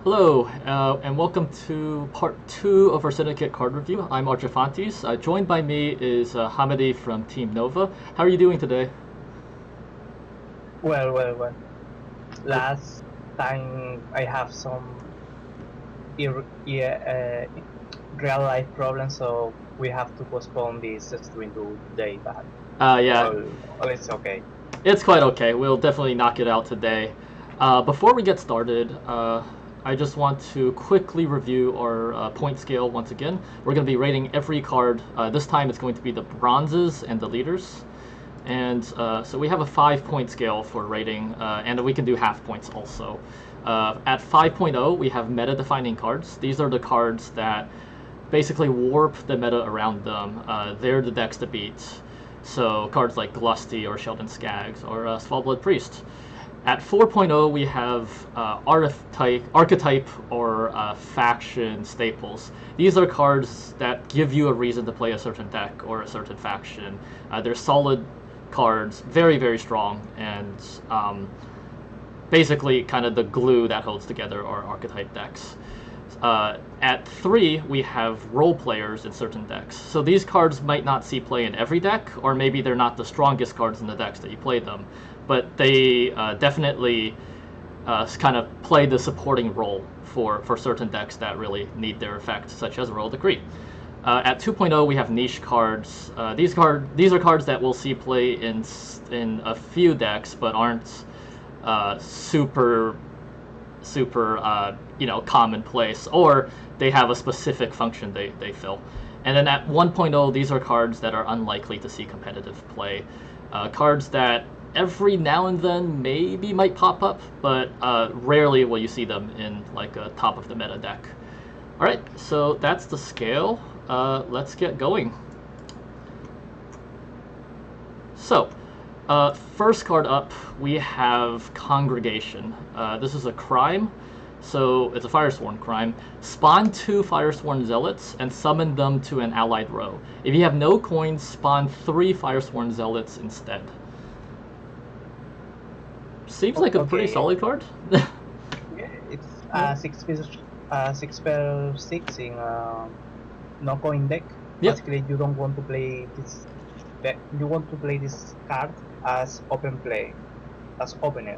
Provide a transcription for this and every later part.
Hello, and welcome to part 2 of our Syndicate card review. I'm Archifantes. Joined by me is Jamedi from Team Nova. How are you doing today? Well. Last time I have some real life problems, so we have to postpone this stream to today. But Yeah, all it's okay. it's quite okay. We'll definitely knock it out today. Before we get started, I just want to quickly review our point scale once again. We're going to be rating every card. This time it's going to be the bronzes and the leaders. And so we have a 5-point scale for rating, and we can do half points also. At 5.0, we have meta-defining cards. These are the cards that basically warp the meta around them. They're the decks to beat. So cards like Glusty or Sheldon Skaggs or Svalbard Priest. At 4.0, we have archetype or faction staples. These are cards that give you a reason to play a certain deck or a certain faction. They're solid cards, very, very strong, and basically kind of the glue that holds together our archetype decks. At 3, we have role players in certain decks. So these cards might not see play in every deck, or maybe they're not the strongest cards in the decks that you play them, but they definitely kind of play the supporting role for certain decks that really need their effect, such as Royal Decree. At 2.0, we have niche cards. These are cards that we'll see play in a few decks, but aren't super commonplace, or they have a specific function they fill. And then at 1.0, these are cards that are unlikely to see competitive play. Cards that every now and then maybe might pop up, but rarely will you see them in like a top of the meta deck. Alright, so that's the scale. Let's get going. So, first card up, we have Congregation. This is a crime, so it's a Firesworn crime. Spawn 2 Firesworn Zealots and summon them to an allied row. If you have no coins, spawn 3 Firesworn Zealots instead. Seems like a pretty solid card. Yeah, it's 6 per 6 in no coin deck. Yep. Basically, you don't want to play this deck. You want to play this card as open play, as opener.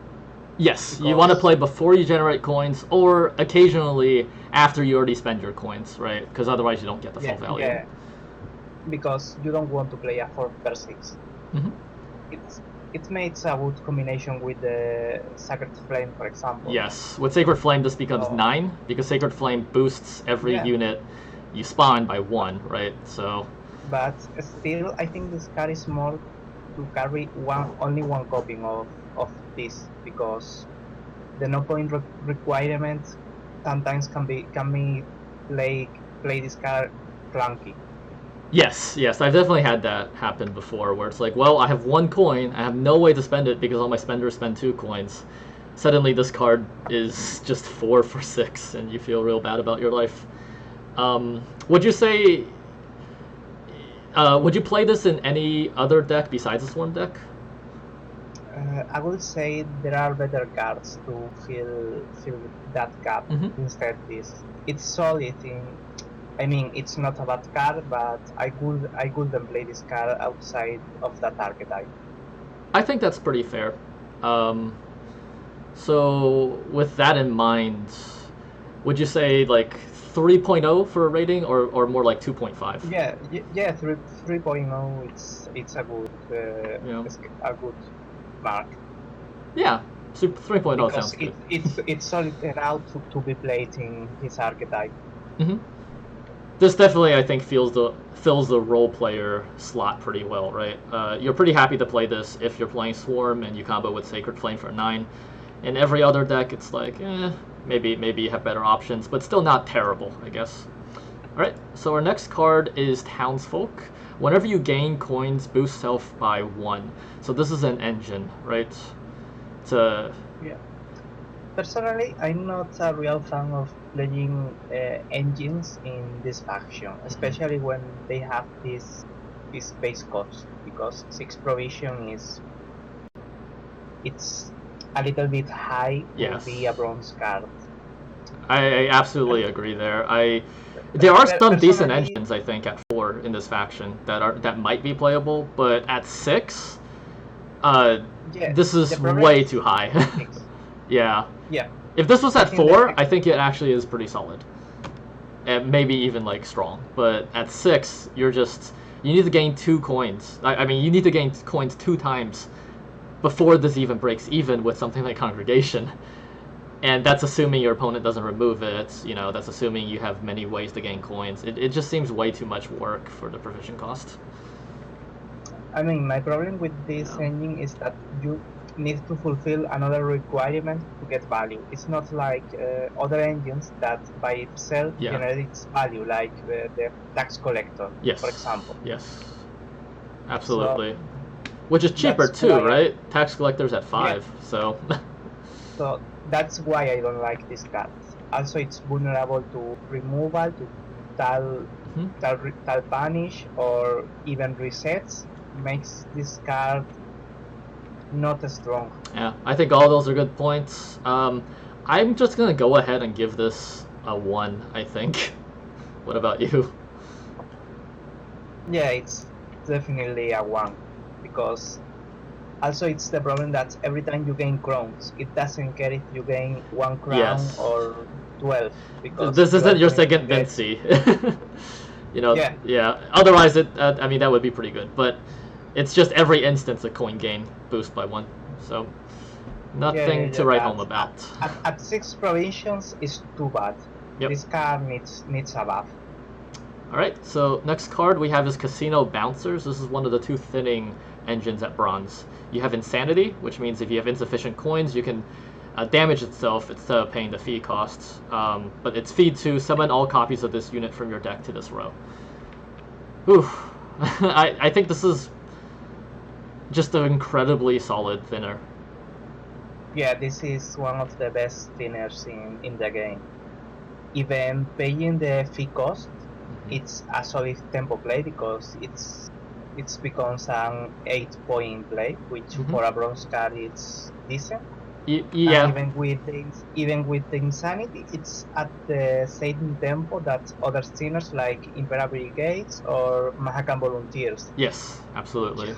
Yes, because you want to play before you generate coins, or occasionally after you already spend your coins, right? Because otherwise you don't get the full value. Yeah, because you don't want to play a 4 per 6. Mm-hmm. It makes a good combination with the Sacred Flame, for example. Yes, with Sacred Flame this becomes 9, because Sacred Flame boosts every unit you spawn by 1, right? So. But still, I think this card is more to carry only one copy of this, because the no coin requirement sometimes can be play this card clunky. Yes, I've definitely had that happen before, where it's like, well, I have 1 coin, I have no way to spend it because all my spenders spend 2 coins. Suddenly this card is just 4 for 6, and you feel real bad about your life. Would you say, would you play this in any other deck besides the Swarm deck? I would say there are better cards to fill that gap. Instead this. It's solid in. I mean, it's not a bad card, but I couldn't play this card outside of that archetype. I think that's pretty fair. So with that in mind, would you say like 3.0 for a rating, or more like 2.5? Yeah, 3.0. It's a good a good mark. Yeah, 3.0 sounds good. It's solid enough to be played in his archetype. Mm-hmm. This definitely, I think, fills the role player slot pretty well, right? You're pretty happy to play this if you're playing Swarm and you combo with Sacred Flame for 9. In every other deck, it's like, maybe you have better options, but still not terrible, I guess. Alright, so our next card is Townsfolk. Whenever you gain coins, boost self by 1. So this is an engine, right? Yeah. Personally, I'm not a real fan of playing engines in this faction, especially when they have this base cost, because 6 provision it's a little bit high to be a bronze card. I absolutely agree there. There are some decent Personally, engines, I think, at 4 in this faction that might be playable, but at 6, yeah, this the is problem way is too high. 6. Yeah. Yeah, If this was I at think the 4, six. I think it actually is pretty solid. And maybe even like strong. But at 6, you need to gain 2 coins. I mean, you need to gain coins 2 times before this even breaks even with something like Congregation. And that's assuming your opponent doesn't remove it. That's assuming you have many ways to gain coins. It just seems way too much work for the provision cost. I mean, my problem with this Yeah. engine is that you need to fulfill another requirement to get value. It's not like other engines that by itself Yeah. generates value, like the tax collector, Yes. for example. Yes. So Absolutely. Which is cheaper that's too, why right? Tax collector's at yeah, 5, so. so that's why I don't like this card. Also, it's vulnerable to removal, to tal, Mhm. tal banish, or even resets. Makes this card not as strong. Yeah, I think all those are good points. I'm just gonna go ahead and give this a 1, I think. What about you? Yeah, it's definitely a 1 because also it's the problem that every time you gain crowns, it doesn't care if you gain 1 crown Yes. or 12 because This you are isn't your going to second get Vinci. yeah, Yeah. Otherwise, I mean, that would be pretty good. But it's just every instance a coin gain boost by 1. So nothing to write but home about. at 6 provisions is too bad. Yep. This card needs a buff. Alright, so next card we have is Casino Bouncers. This is one of the 2 thinning engines at bronze. You have Insanity, which means if you have insufficient coins, you can damage itself instead of paying the fee costs. But it's fee 2, summon all copies of this unit from your deck to this row. Whew. I think this is just an incredibly solid thinner. Yeah, this is one of the best thinners in the game. Even paying the fee cost, it's a solid tempo play because it's becomes an 8-point play, which for a bronze card it's decent. Yeah. And even with the insanity, it's at the same tempo that other sinners like Imperial Brigades or Mahakan Volunteers, Yes, absolutely.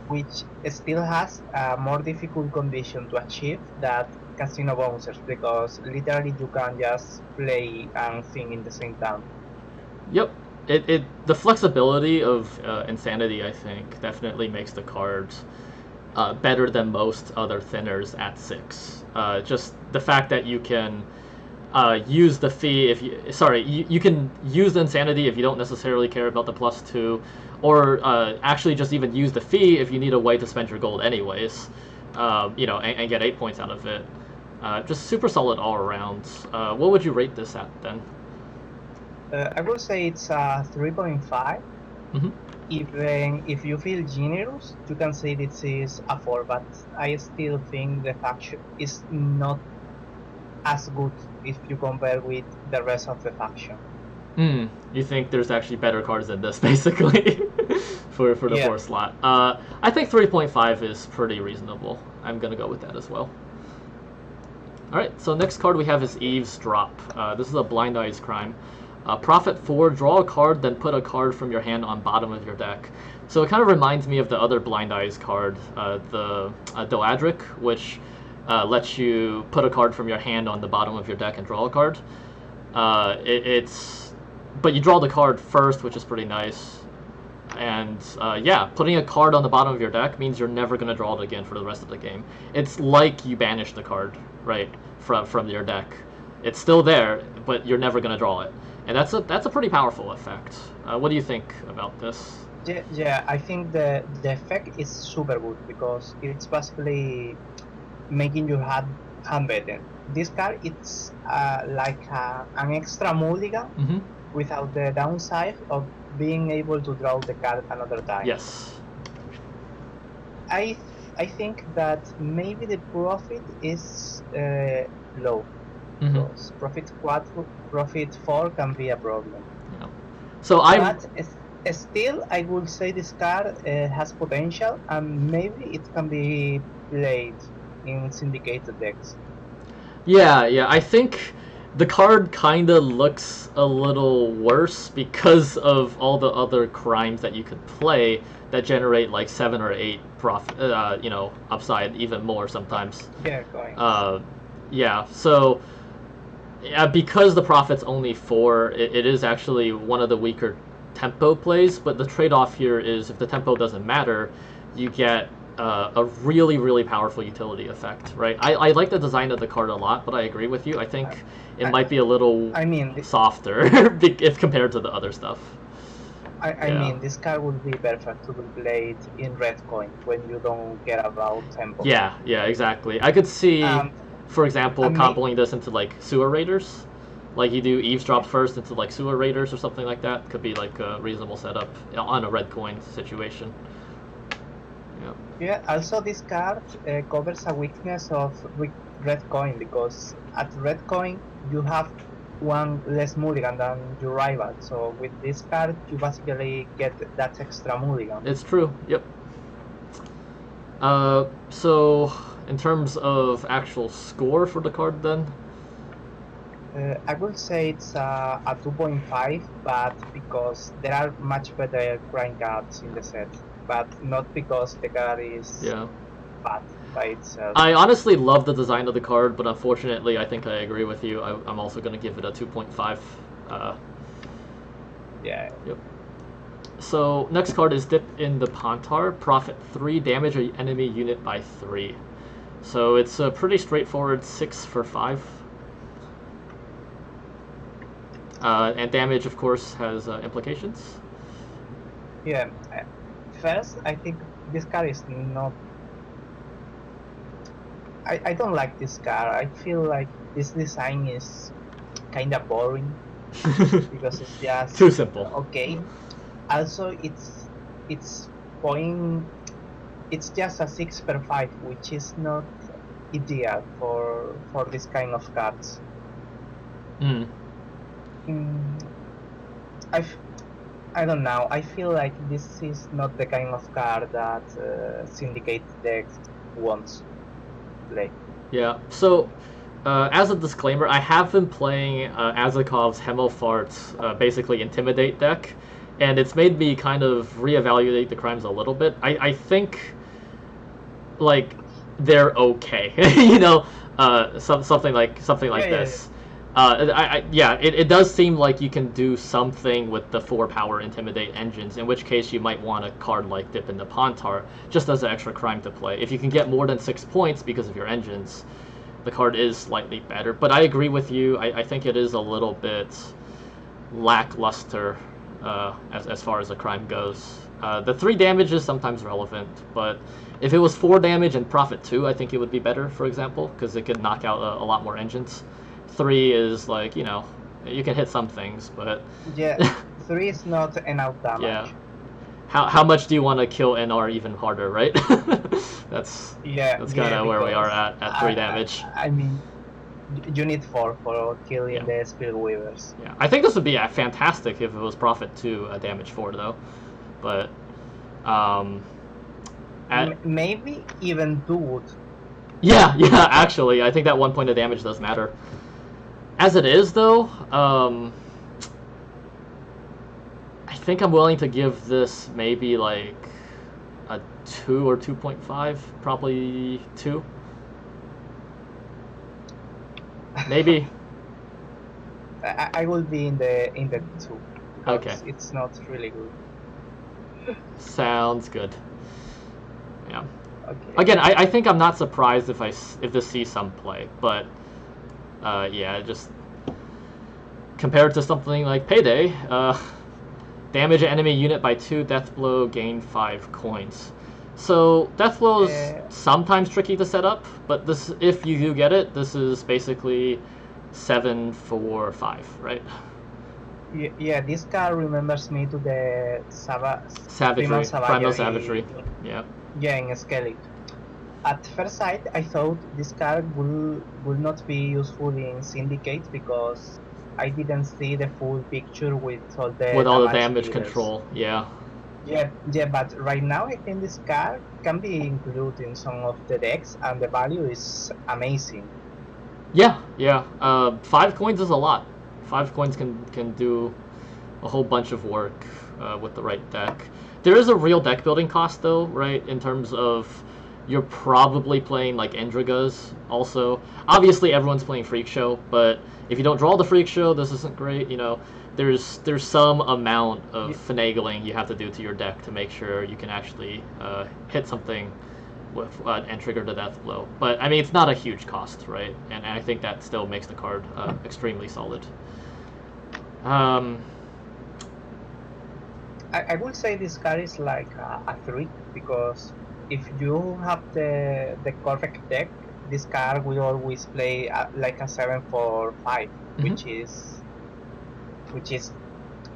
which still has a more difficult condition to achieve that Casino Bouncers because literally you can just play and sing in the same time. Yep. The flexibility of Insanity, I think, definitely makes the cards better than most other thinners at 6. Just the fact that you can use the fee if you can use the Insanity if you don't necessarily care about the +2, or actually just even use the fee if you need a way to spend your gold anyways, and get 8 points out of it. Just super solid all around. What would you rate this at then? I would say it's a 3.5. Mm-hmm. Even if you feel generous, you can say this is a 4, but I still think the faction is not as good if you compare with the rest of the faction. You think there's actually better cards than this, basically, for the 4 slot. I think 3.5 is pretty reasonable. I'm gonna go with that as well. Alright, so next card we have is Eavesdrop. This is a Blind Eyes Crime. Profit 4, draw a card, then put a card from your hand on bottom of your deck. So it kind of reminds me of the other Blind Eyes card, the Doadric, which lets you put a card from your hand on the bottom of your deck and draw a card. But you draw the card first, which is pretty nice. And yeah, putting a card on the bottom of your deck means you're never going to draw it again for the rest of the game. It's like you banish the card, right, from your deck. It's still there, but you're never going to draw it. And that's a pretty powerful effect. What do you think about this? Yeah, I think the effect is super good because it's basically making your hand better. This card it's like an extra mulligan without the downside of being able to draw the card another time. Yes. I think that maybe the profit is low. Because profit 4 can be a problem. Yeah. So still, I would say this card has potential, and maybe it can be played in syndicated decks. Yeah. I think the card kind of looks a little worse because of all the other crimes that you could play that generate like 7 or 8 profit, upside, even more sometimes. Yeah, going. Yeah, so yeah, because the profit's only 4, it is actually one of the weaker tempo plays. But the trade-off here is if the tempo doesn't matter, you get a really, really powerful utility effect, right? I like the design of the card a lot, but I agree with you. I think it I, might be a little I mean, softer if compared to the other stuff. I Yeah. mean, this card would be perfect to be played in red coin when you don't care about tempo. Yeah, exactly. I could see, Um, for example, and may, comboing this into like sewer raiders. Like you do eavesdrop first into like sewer raiders or something like that. Could be like a reasonable setup on a red coin situation. Yeah. yeah, also this card covers a weakness of red coin because at red coin you have one less mulligan than your rival. So with this card you basically get that extra mulligan. It's true. Yep. So in terms of actual score for the card, then I would say it's a 2.5, but because there are much better crime cards in the set, but not because the card is yeah. bad by itself. I honestly love the design of the card, but unfortunately, I think I agree with you. I'm also going to give it a 2.5. Yeah. Yep. So next card is Dip in the Pontar. Profit 3, damage an enemy unit by 3. So it's a pretty straightforward 6 for 5. And damage, of course, has implications. Yeah. First, I think this card is not. I don't like this card. I feel like this design is kind of boring because it's just too simple. Okay. Also, it's point. It's just a 6 per 5, which is not ideal for this kind of cards. Mm. I don't know. I feel like this is not the kind of card that Syndicate deck wants to play. Yeah. So, as a disclaimer, I have been playing Azakov's Hemofart's basically Intimidate deck, and it's made me kind of reevaluate the crimes a little bit. I think, like, they're okay. Something like this. It does seem like you can do something with the 4-power Intimidate engines, in which case you might want a card like Dip into Pontar, just as an extra crime to play. If you can get more than 6 points because of your engines, the card is slightly better. But I agree with you, I think it is a little bit lackluster as far as the crime goes. The 3 damage is sometimes relevant, but if it was 4 damage and profit 2, I think it would be better, for example, because it could knock out a lot more engines. 3 is like, you can hit some things, but yeah, 3 is not enough damage. Yeah. How much do you want to kill NR even harder, right? that's kind of where we are at 3 damage. I mean, you need 4 for killing the Spirit Weavers. Yeah, I think this would be fantastic if it was profit 2, damage 4 though, but maybe even 2 would. Yeah, actually, I think that 1 point of damage does matter. As it is, though, I think I'm willing to give this maybe like a 2 or 2.5, probably 2. Maybe. I will be in the 2. Okay. It's not really good. Sounds good. Yeah. Okay. Again, I think I'm not surprised if this sees some play, but just compared to something like Payday, damage an enemy unit by 2, death blow, gain 5 coins. So death blow is sometimes tricky to set up, but this, if you do get it, this is basically 7 for 5, right? Yeah, this card remembers me to the Primal Savagery. Yeah. Yeah, in Skellig. At first sight, I thought this card will not be useful in Syndicate because I didn't see the full picture with all the damage control. Yeah, but right now I think this card can be included in some of the decks, and the value is amazing. Yeah, yeah. 5 coins is a lot. 5 coins can do a whole bunch of work with the right deck. There is a real deck building cost though, right? In terms of you're probably playing like Endrigas also. Obviously everyone's playing Freak Show, but if you don't draw the Freak Show, this isn't great, you know. There's some amount of finagling you have to do to your deck to make sure you can actually hit something with and trigger the death blow. But I mean, it's not a huge cost, right? And I think that still makes the card extremely solid. I would say this card is like a 3 because if you have the correct deck, this card will always play like a 7 for 5, which is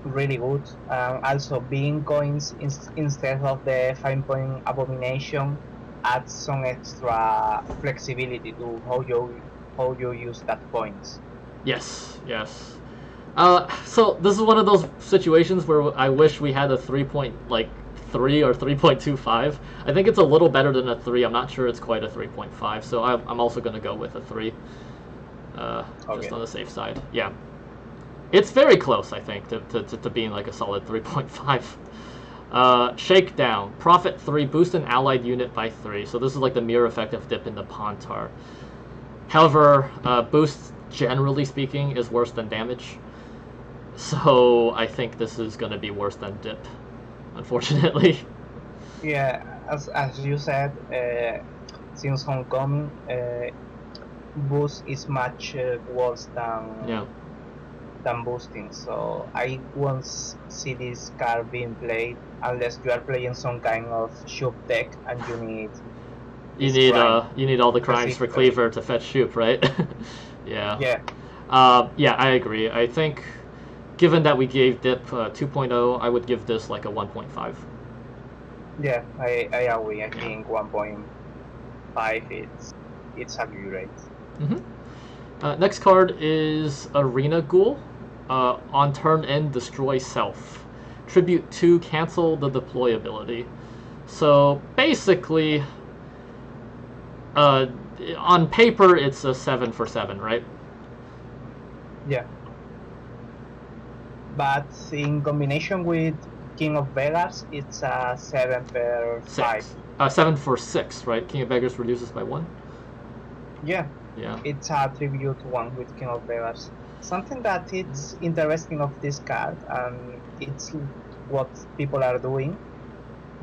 really good. Also, being coins instead of the 5-point abomination adds some extra flexibility to how you use that points. Yes, yes. So this is one of those situations where I wish we had a 3 or 3.25. I think it's a little better than a 3. I'm not sure it's quite a 3.5, so I'm also going to go with a 3. Okay. Just on the safe side. Yeah. It's very close, I think, to being like a solid 3.5. Shakedown. Profit 3, boost an allied unit by 3. So this is like the mirror effect of Dip in the Pontar. However, boost, generally speaking, is worse than damage. So I think this is going to be worse than Dip, unfortunately. Yeah, as you said, since Homecoming, boost is much worse than boosting. So I won't see this card being played unless you are playing some kind of Shoop deck and you need you need all the crimes for Cleaver to fetch Shoop, right? Yeah. Yeah. Yeah, I agree. I think, given that we gave Dip 2.0, I would give this like a 1.5. Yeah, I agree. I think 1.5 it's accurate. Next card is Arena Ghoul. On turn end, destroy self. Tribute 2, cancel the deploy ability. So basically, on paper, it's a 7 for 7, right? Yeah. But in combination with King of Beggars, it's a 7 per 5. 7 for 6, right? King of Beggars reduces by 1? Yeah. Yeah. It's a tribute 1 with King of Beggars. Something that it's interesting of this card, and it's what people are doing.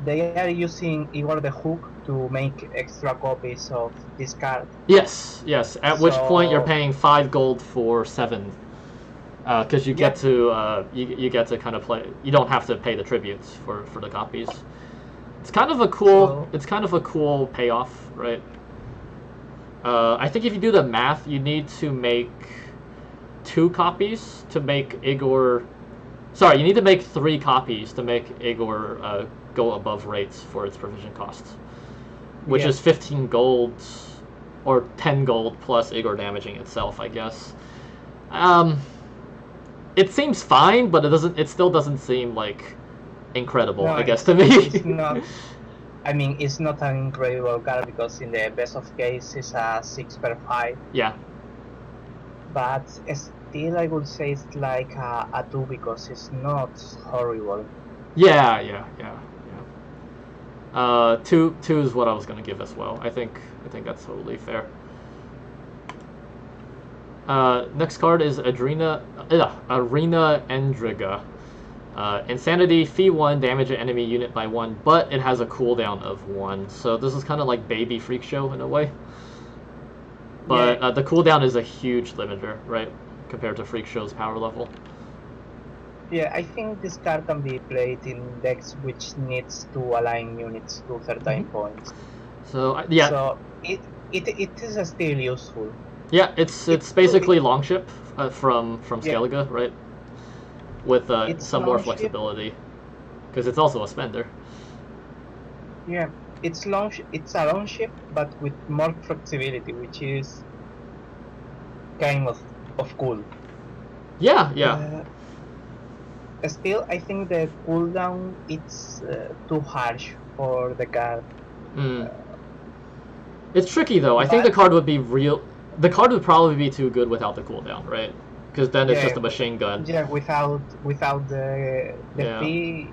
They are using Igor the Hook to make extra copies of this card. Yes, yes. At which point you're paying 5 gold for 7. Because you get to you get to kind of play. You don't have to pay the tributes for the copies. It's kind of a cool. It's kind of a cool payoff, right? I think if you do the math, you need to make 2 copies to make Igor. Sorry, you need to make 3 copies to make Igor go above rates for its provision costs, which is 15 gold or 10 gold plus Igor damaging itself, I guess. It seems fine, but it still doesn't seem like incredible, I guess, to me. It's not. I mean, it's not an incredible card because in the best of case, it's a 6 per 5. Yeah. But still, I would say it's like a 2 because it's not horrible. Yeah. 2 is what I was gonna give as well. I think that's totally fair. Next card is Arena Endriga. Insanity, fee 1, damage an enemy unit by 1, but it has a cooldown of 1. So this is kind of like Baby Freak Show in a way. But the cooldown is a huge limiter, right? Compared to Freak Show's power level. Yeah, I think this card can be played in decks which needs to align units to certain points. So yeah. So it is still useful. Yeah, it's basically Longship from Skellige, right? With some more flexibility, because it's also a spender. Yeah, it's a Longship, but with more flexibility, which is kind of cool. Yeah. Still, I think the cooldown it's too harsh for the card. It's tricky though. I think the card would be the card would probably be too good without the cooldown, right? Because then it's just a machine gun. Yeah, without the fee,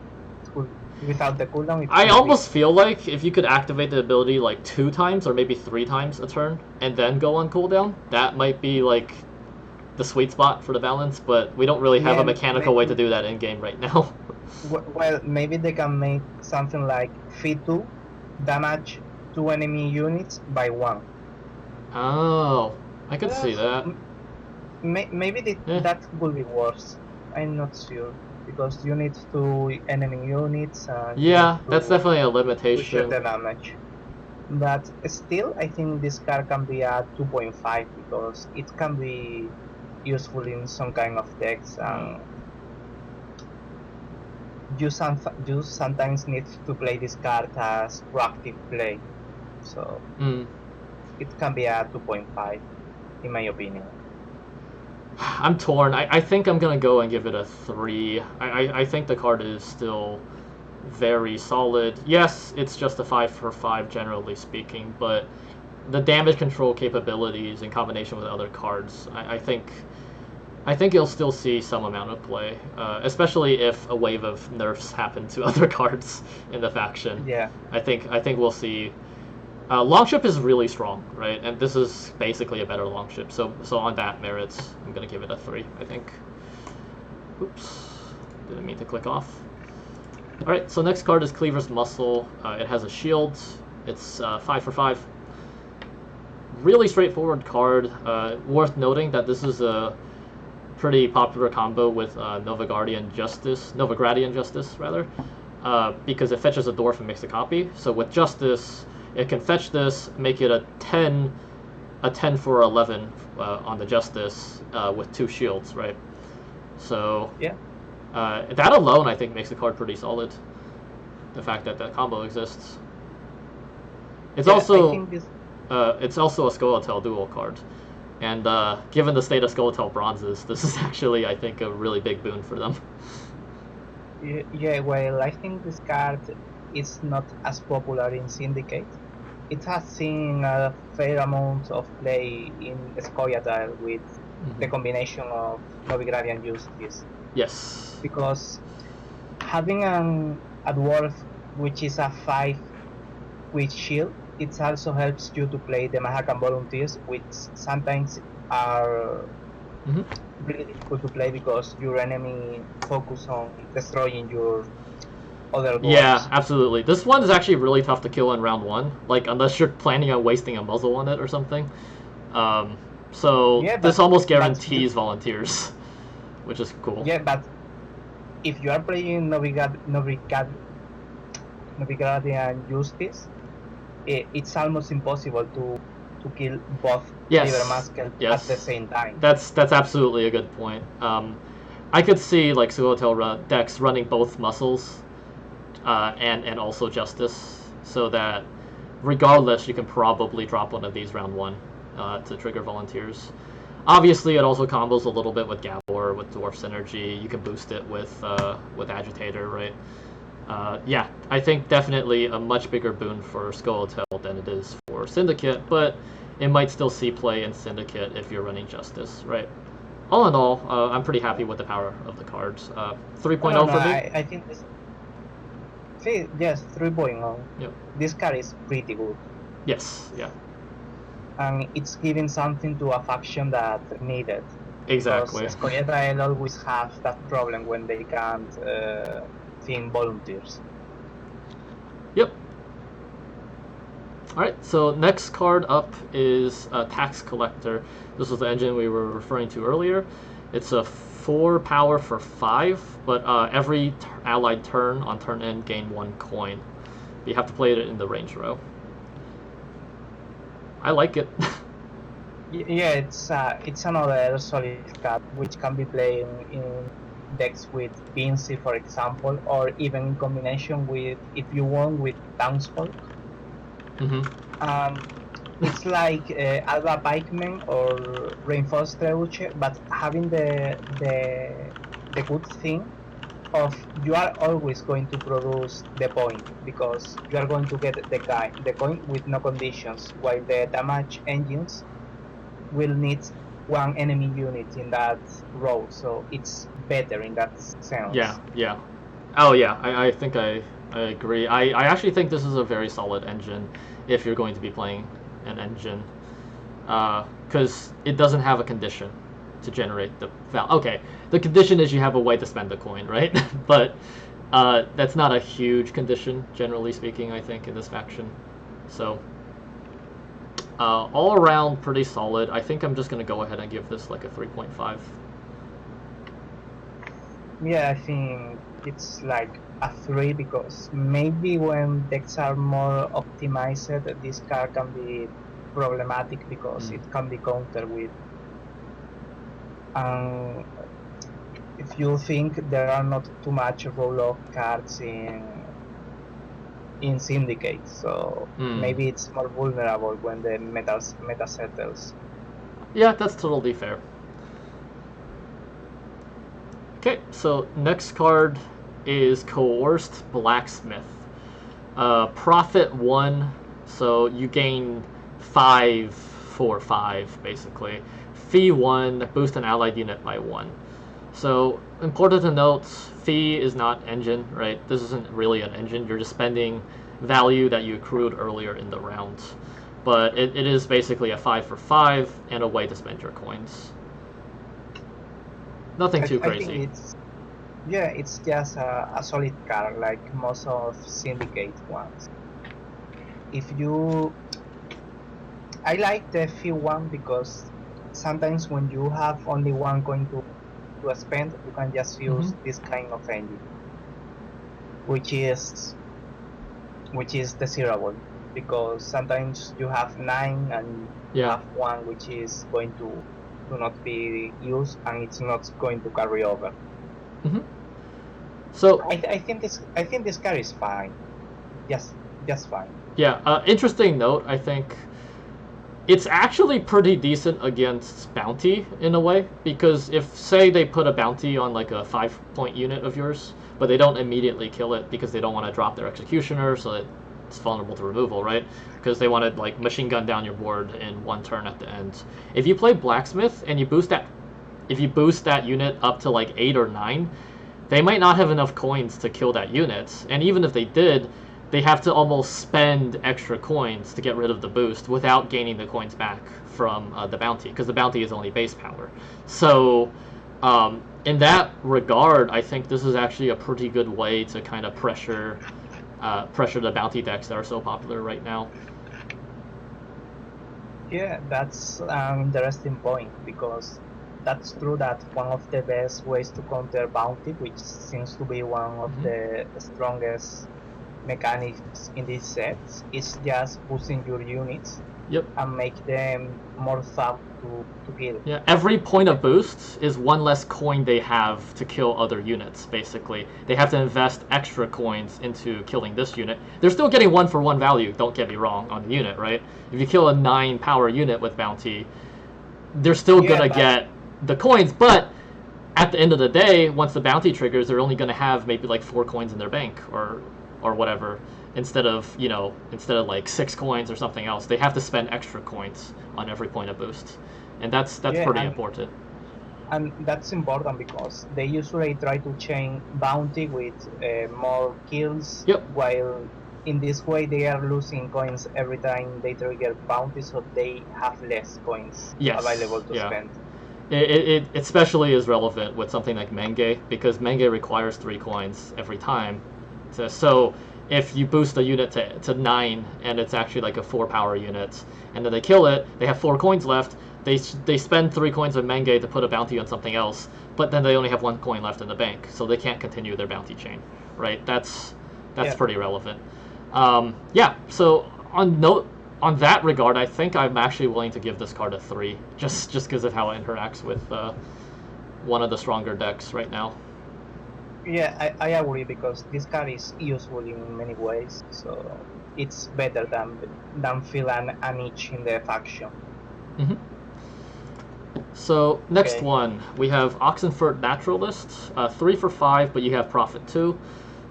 without the cooldown. I almost feel like if you could activate the ability like 2 times or maybe 3 times a turn and then go on cooldown, that might be like the sweet spot for the balance. But we don't really have a mechanical way to do that in game right now. Well, maybe they can make something like fee 2, damage 2 enemy units by 1. Oh, I could see that. Maybe that will be worse. I'm not sure because you need 2 enemy units. Yeah, that's definitely a limitation. The damage. But still, I think this card can be a 2.5 because it can be useful in some kind of decks. You sometimes need to play this card as proactive play, so it can be a 2.5 in my opinion. I'm torn. I think I'm gonna go and give it a 3. I think the card is still very solid. Yes, it's just a 5 for 5 generally speaking, but the damage control capabilities in combination with other cards, I think you'll still see some amount of play, especially if a wave of nerfs happen to other cards in the faction. Yeah. I think we'll see. Longship is really strong, right? And this is basically a better Longship. So on that merits, I'm gonna give it a 3. I think. Oops, didn't mean to click off. All right. So next card is Cleaver's Muscle. It has a shield. It's 5 for 5. Really straightforward card. Worth noting that this is a pretty popular combo with Novigradian Justice, because it fetches a dwarf and makes a copy. So with Justice, it can fetch this, make it a 10 for 11 on the Justice with 2 shields, right? So yeah, that alone I think makes the card pretty solid. The fact that that combo exists. It's also it's also a Skeletal dual card. And given the state of Skeletal bronzes, this is actually, I think, a really big boon for them. Yeah, well, I think this card is not as popular in Syndicate. It has seen a fair amount of play in Scoia'tael with the combination of Novigradian Justice. Yes. Because having a dwarf which is a 5 with shield, it also helps you to play the Mahakan Volunteers, which sometimes are really difficult to play because your enemy focus on destroying your other dwarves. Yeah, absolutely. This one is actually really tough to kill in round 1, like unless you're planning on wasting a muzzle on it or something. So yeah, this almost guarantees volunteers, which is cool. Yeah, but if you are playing Novigradian Justice, it's almost impossible to kill both Cleaver Muscle at the same time. That's absolutely a good point. I could see like Skeletal decks running both muscles and also Justice, so that regardless you can probably drop one of these round 1 to trigger volunteers. Obviously, it also combos a little bit with Gabor, with Dwarf Synergy. You can boost it with Agitator, right? Yeah, I think definitely a much bigger boon for Skeletal than it is for Syndicate, but it might still see play in Syndicate if you're running Justice, right? All in all, I'm pretty happy with the power of the cards. 3.0 for me? I think this... Yes, 3.0. Yep. This card is pretty good. Yes, yeah. And it's giving something to a faction that needed. Exactly. Because Scoia'tael always have that problem when they can't think volunteers. Yep. Alright, so next card up is Tax Collector. This was the engine we were referring to earlier. It's a 4 power for 5, but every allied turn on turn end gain 1 coin. You have to play it in the range row. I like it. Yeah, it's another solid card which can be played in decks with Vinci, for example, or even in combination with, if you want, with Townsfolk. It's like Alba Pikemen or Reinforced Trebuchet, but having the good thing of you are always going to produce the point because you are going to get the coin with no conditions, while the damage engines will need one enemy unit in that row, so it's better in that sense. Yeah. Oh yeah, I think I agree. I actually think this is a very solid engine if you're going to be playing an engine, because it doesn't have a condition to generate the value. Okay, the condition is you have a way to spend the coin, right? But that's not a huge condition, generally speaking, I think, in this faction. So all around pretty solid. I think I'm just going to go ahead and give this like a 3.5. Yeah, I think it's like a 3 because maybe when decks are more optimized, this card can be problematic because it can be countered with. If you think there are not too much roll-off cards in Syndicate, so maybe it's more vulnerable when the meta settles. Yeah, that's totally fair. Okay, so next card is Coerced Blacksmith. Profit 1, so you gain 5 for 5, basically. Fee 1, boost an allied unit by 1. So, important to note, fee is not engine, right? This isn't really an engine. You're just spending value that you accrued earlier in the round. But it is basically a 5 for 5 and a way to spend your coins. Nothing too crazy. It's just a solid card, like most of Syndicate ones. I like the fee one because sometimes when you have only one coin to spend, you can just use this kind of engine, which is desirable, because sometimes you have 9 and you have one which is going to not be used and it's not going to carry over. So I think this card is fine, just fine. Yeah, interesting note. I think it's actually pretty decent against bounty in a way, because if, say, they put a bounty on like a 5-point unit of yours, but they don't immediately kill it because they don't want to drop their executioner, so it's vulnerable to removal, right? Because they want to like machine gun down your board in one turn at the end. If you play blacksmith and you boost that unit up to like 8 or 9, they might not have enough coins to kill that unit, and even if they did, they have to almost spend extra coins to get rid of the boost without gaining the coins back from the bounty, because the bounty is only base power. So in that regard, I think this is actually a pretty good way to kind of pressure the bounty decks that are so popular right now. Yeah, that's an interesting point, because that's true that one of the best ways to counter bounty, which seems to be one of the strongest mechanics in these sets, is just boosting your units and make them more tough to kill. Yeah, every point of boost is one less coin they have to kill other units, basically. They have to invest extra coins into killing this unit. They're still getting 1-for-1 value, don't get me wrong, on the unit, right? If you kill a 9 power unit with bounty, they're still gonna get the coins, but at the end of the day, once the bounty triggers, they're only gonna have maybe like 4 coins in their bank or whatever, instead of like 6 coins or something else. They have to spend extra coins on every point of boost, and that's pretty important. And that's important because they usually try to chain bounty with more kills, while in this way they are losing coins every time they trigger bounty, so they have less coins available to spend. It especially is relevant with something like Menge, because Menge requires 3 coins every time. So if you boost a unit to 9 and it's actually like a 4 power unit, and then they kill it, they have 4 coins left, they spend 3 coins of Menge to put a bounty on something else, but then they only have 1 coin left in the bank, so they can't continue their bounty chain, right? That's pretty relevant. So on that regard, I think I'm actually willing to give this card a 3, just because of how it interacts with one of the stronger decks right now. Yeah, I agree, because this card is useful in many ways, so it's better than feel an niche in the faction. So next one, we have Oxenfurt Naturalist, 3 for 5, but you have profit 2,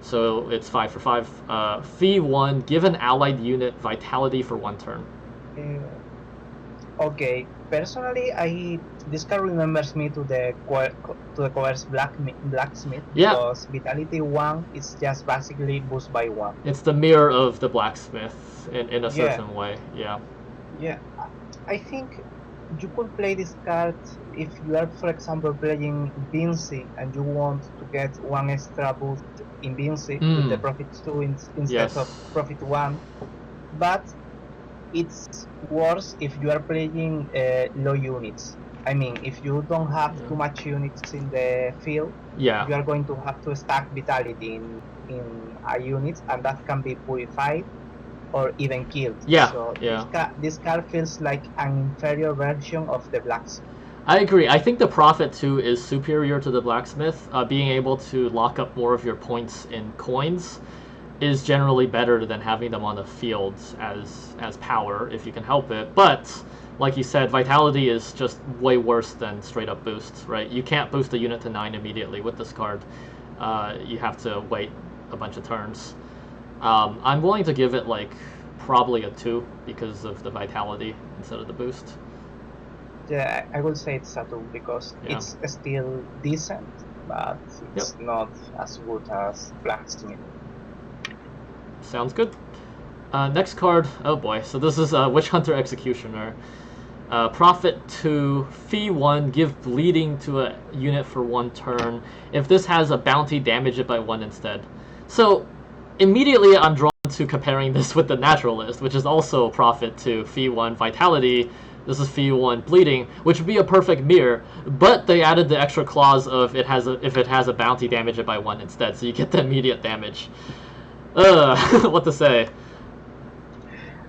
so it's 5 for 5. Fee 1, give an allied unit vitality for 1 turn. Okay, personally, this card remembers me to the Coerce Blacksmith Yeah, because Vitality 1 is just basically boost by 1. it's the mirror of the blacksmith in a Yeah, certain way. Yeah. yeah. I think you could play this card if you are, for example, playing Vinci and you want to get one extra boost in Vinci with the Profit 2 instead of Yes. Profit 1. But it's worse if you are playing low units. I mean, if you don't have Yeah. too much units in the field, Yeah. you are going to have to stack Vitality in a unit, and that can be purified or even killed. Yeah. So Yeah. this card feels like an inferior version of the Blacksmith. I agree. I think the Prophet 2 is superior to the Blacksmith. Being able to lock up more of your points in coins is generally better than having them on the field as power if you can help it. But like you said, Vitality is just way worse than straight up boost, right? You can't boost a unit to 9 immediately with this card. You have to wait a bunch of turns. I'm willing to give it like probably a 2 because of the Vitality instead of the boost. Yeah, I would say it's a 2 because Yeah. it's still decent, but it's not as good as Blacksmith. Sounds good. Next card, oh boy, so this is Witch Hunter Executioner. Profit 2, fee 1, give bleeding to a unit for 1 turn. If this has a bounty, damage it by 1 instead. So, immediately I'm drawn to comparing this with the Naturalist, which is also Profit 2, fee 1, Vitality. This is fee 1, bleeding, which would be a perfect mirror, but they added the extra clause of if it has a bounty, damage it by 1 instead, so you get the immediate damage. What to say?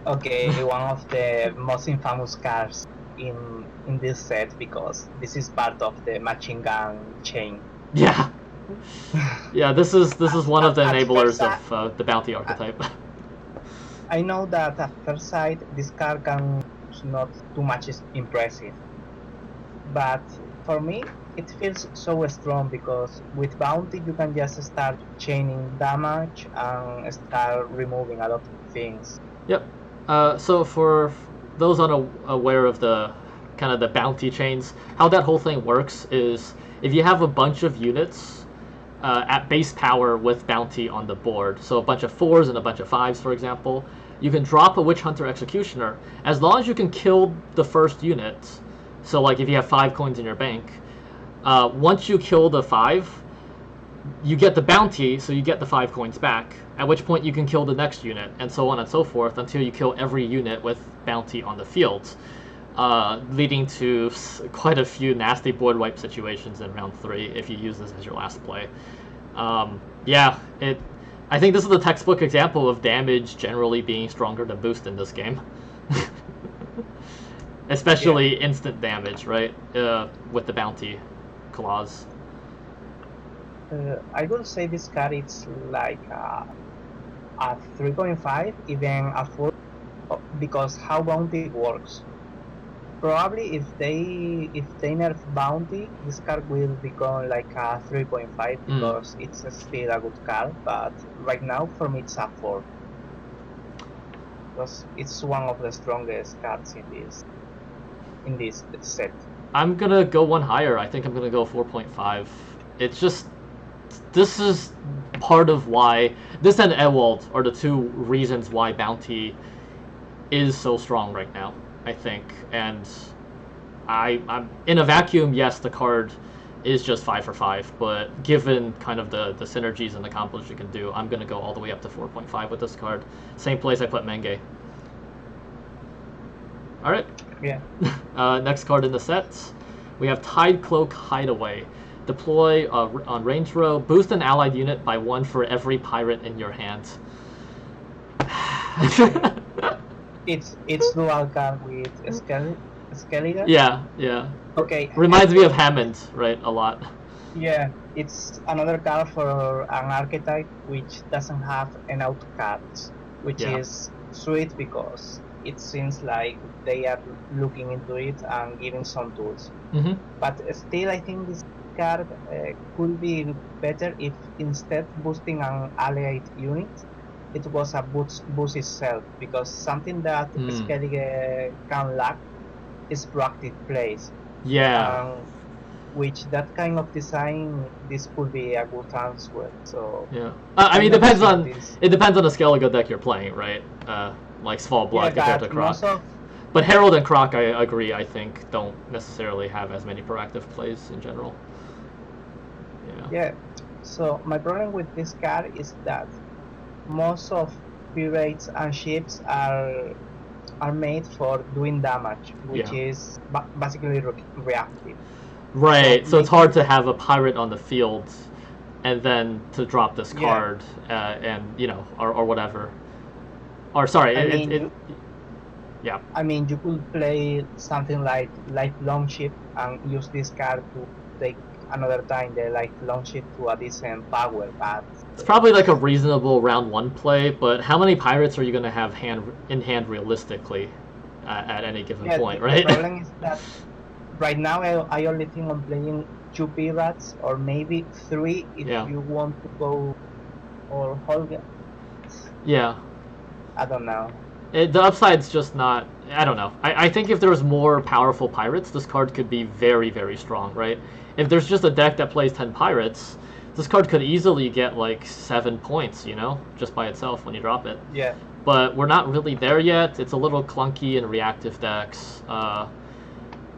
Okay, one of the most infamous cards in this set because this is part of the machine gun chain. Yeah. Yeah, this is one of the enablers sight, of the bounty archetype. I know that at first sight this card can not too much impressive, but for me it feels so strong because with bounty you can just start chaining damage and start removing a lot of things. Yep. So for those unaware of the kind of the bounty chains, how that whole thing works is if you have a bunch of units at base power with bounty on the board, so a bunch of 4s and a bunch of 5s, for example, you can drop a Witch Hunter Executioner as long as you can kill the first unit. So like if you have 5 coins in your bank, once you kill the 5, you get the bounty, so you get the 5 coins back, at which point you can kill the next unit, and so on and so forth until you kill every unit with bounty on the field, leading to quite a few nasty board wipe situations in round 3 if you use this as your last play. Yeah, I think this is the textbook example of damage generally being stronger than boost in this game. Especially instant damage, right? With the bounty clause. I would say this card is like a 3.5, even a 4, because how bounty works. Probably if they nerf bounty, this card will become like a 3.5 because it's still a good card. But right now, for me, it's a 4 because it's one of the strongest cards in this set. I'm gonna go one higher. I think I'm gonna go 4.5. It's just this is part of why this and Ewald are the 2 reasons why bounty is so strong right now, I think. And I'm in a vacuum, yes, the card is just 5 for 5, but given kind of the synergies and the combos you can do, I'm gonna go all the way up to 4.5 with this card. Same place I put Menge. Alright. Yeah. Next card in the set, we have Tide Cloak Hideaway. Deploy on range row. Boost an allied unit by 1 for every pirate in your hand. It's dual card with Skeletor. Yeah. Okay. Reminds me of Hammond, right? A lot. Yeah, it's another card for an archetype which doesn't have an out cards, which is sweet because it seems like they are looking into it and giving some tools. Mm-hmm. But still, I think this card could be better if instead boosting an allied unit, it was a boost itself, because something that Skellige can lack is proactive plays. Yeah. Which that kind of design, this could be a good answer. So Yeah. I mean, it depends on the scale of good deck you're playing, right? Like Small Blood compared to Croc. But Herald and Croc, I agree, I think, don't necessarily have as many proactive plays in general. Yeah. So my problem with this card is that most of pirates and ships are made for doing damage, which is basically reactive. Right. So it's hard to have a pirate on the field, and then to drop this card, and or whatever. Or sorry, yeah. I mean, you could play something like Longship and use this card to take another time the Longship to a decent power, but it's probably like a reasonable round 1 play. But how many pirates are you going to have in hand realistically at any given point, right? The problem is that right now I only think I'm playing 2 pirates or maybe 3 if you want to go or hold it. Yeah. I don't know. The upside's just not. I don't know. I think if there's more powerful pirates, this card could be very, very strong, right? If there's just a deck that plays 10 pirates, this card could easily get like 7 points, just by itself when you drop it. Yeah. But we're not really there yet. It's a little clunky in reactive decks.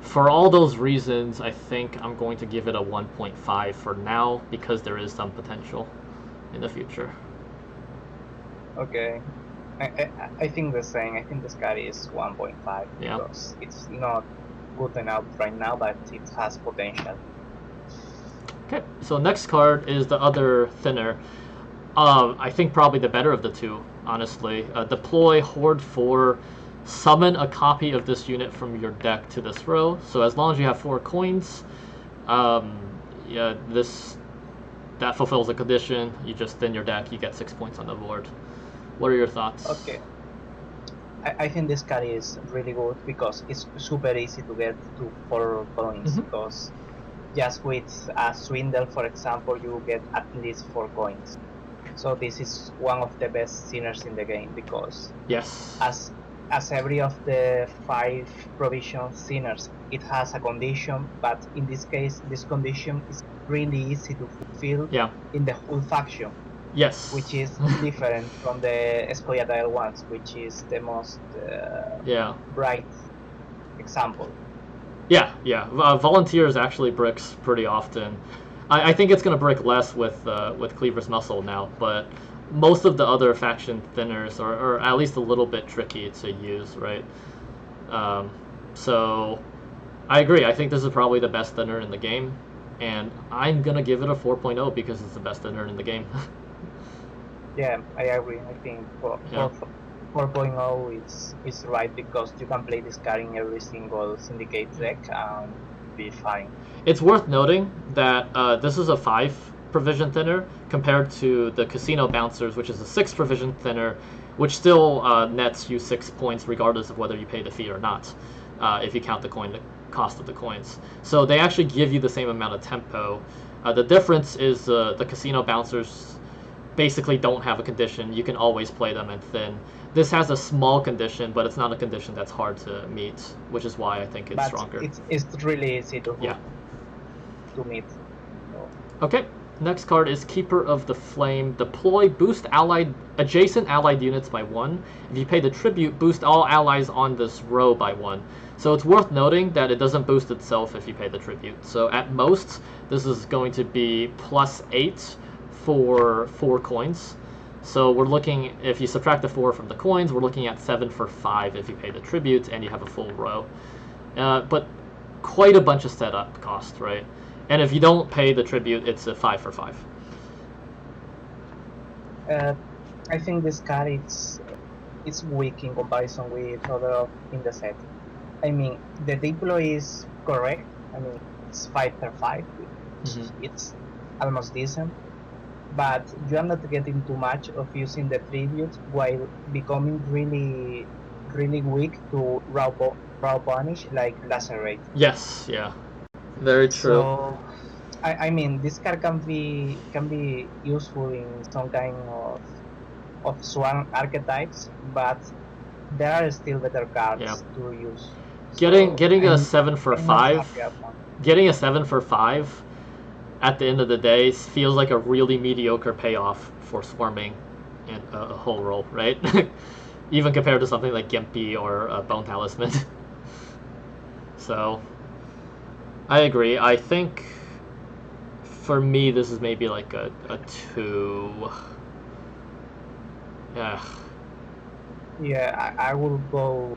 For all those reasons, I think I'm going to give it a 1.5 for now because there is some potential in the future. Okay. I think the same. I think this card is 1.5 because it's not good enough right now, but it has potential. Okay, so next card is the other thinner. I think probably the better of the two, honestly. Deploy Horde 4, summon a copy of this unit from your deck to this row. So as long as you have 4 coins, that fulfills a condition. You just thin your deck, you get 6 points on the board. What are your thoughts? Okay. I think this card is really good because it's super easy to get to 4 coins because just with a Swindle, for example, you get at least 4 coins. So this is one of the best sinners in the game because as every of the 5 provision sinners, it has a condition, but in this case, this condition is really easy to fulfill in the whole faction. Yes. Which is different from the Escoyatile ones, which is the most bright example. Yeah. Volunteers actually bricks pretty often. I think it's going to brick less with Cleaver's Muscle now, but most of the other faction thinners are at least a little bit tricky to use, right? So I agree. I think this is probably the best thinner in the game, and I'm going to give it a 4.0 because it's the best thinner in the game. Yeah, I agree. I think 4.0 is right because you can play this card in every single Syndicate deck and be fine. It's worth noting that this is a 5 provision thinner compared to the Casino Bouncers, which is a 6 provision thinner, which still nets you 6 points regardless of whether you pay the fee or not, if you count the cost of the coins. So they actually give you the same amount of tempo. The difference is the Casino Bouncers basically don't have a condition. You can always play them and thin. This has a small condition, but it's not a condition that's hard to meet, which is why I think it's stronger. It's really easy to meet. Okay, next card is Keeper of the Flame. Deploy, boost adjacent allied units by 1. If you pay the tribute, boost all allies on this row by 1. So it's worth noting that it doesn't boost itself if you pay the tribute. So at most, this is going to be +8 for 4 coins. So we're looking, if you subtract the 4 from the coins, we're looking at 7 for 5 if you pay the tribute and you have a full row. But quite a bunch of setup cost, right? And if you don't pay the tribute, it's a 5 for 5. I think this card it's weak in comparison with other in the set. I mean, the deploy is correct. I mean, it's 5 per 5. It's almost decent. But you are not getting too much of using the tribute while becoming really, really weak to raw punish like Lacerate. Yes, yeah, very true. So, I mean, this card can be useful in some kind of swan archetypes, but there are still better cards to use. getting a I'm 7 for I'm not 5, happy about. getting a 7 for 5 at the end of the day feels like a really mediocre payoff for swarming in a whole roll, right? Even compared to something like Gimpy or Bone Talisman. So, I agree. I think for me, this is maybe like a 2. Yeah. Yeah, I will go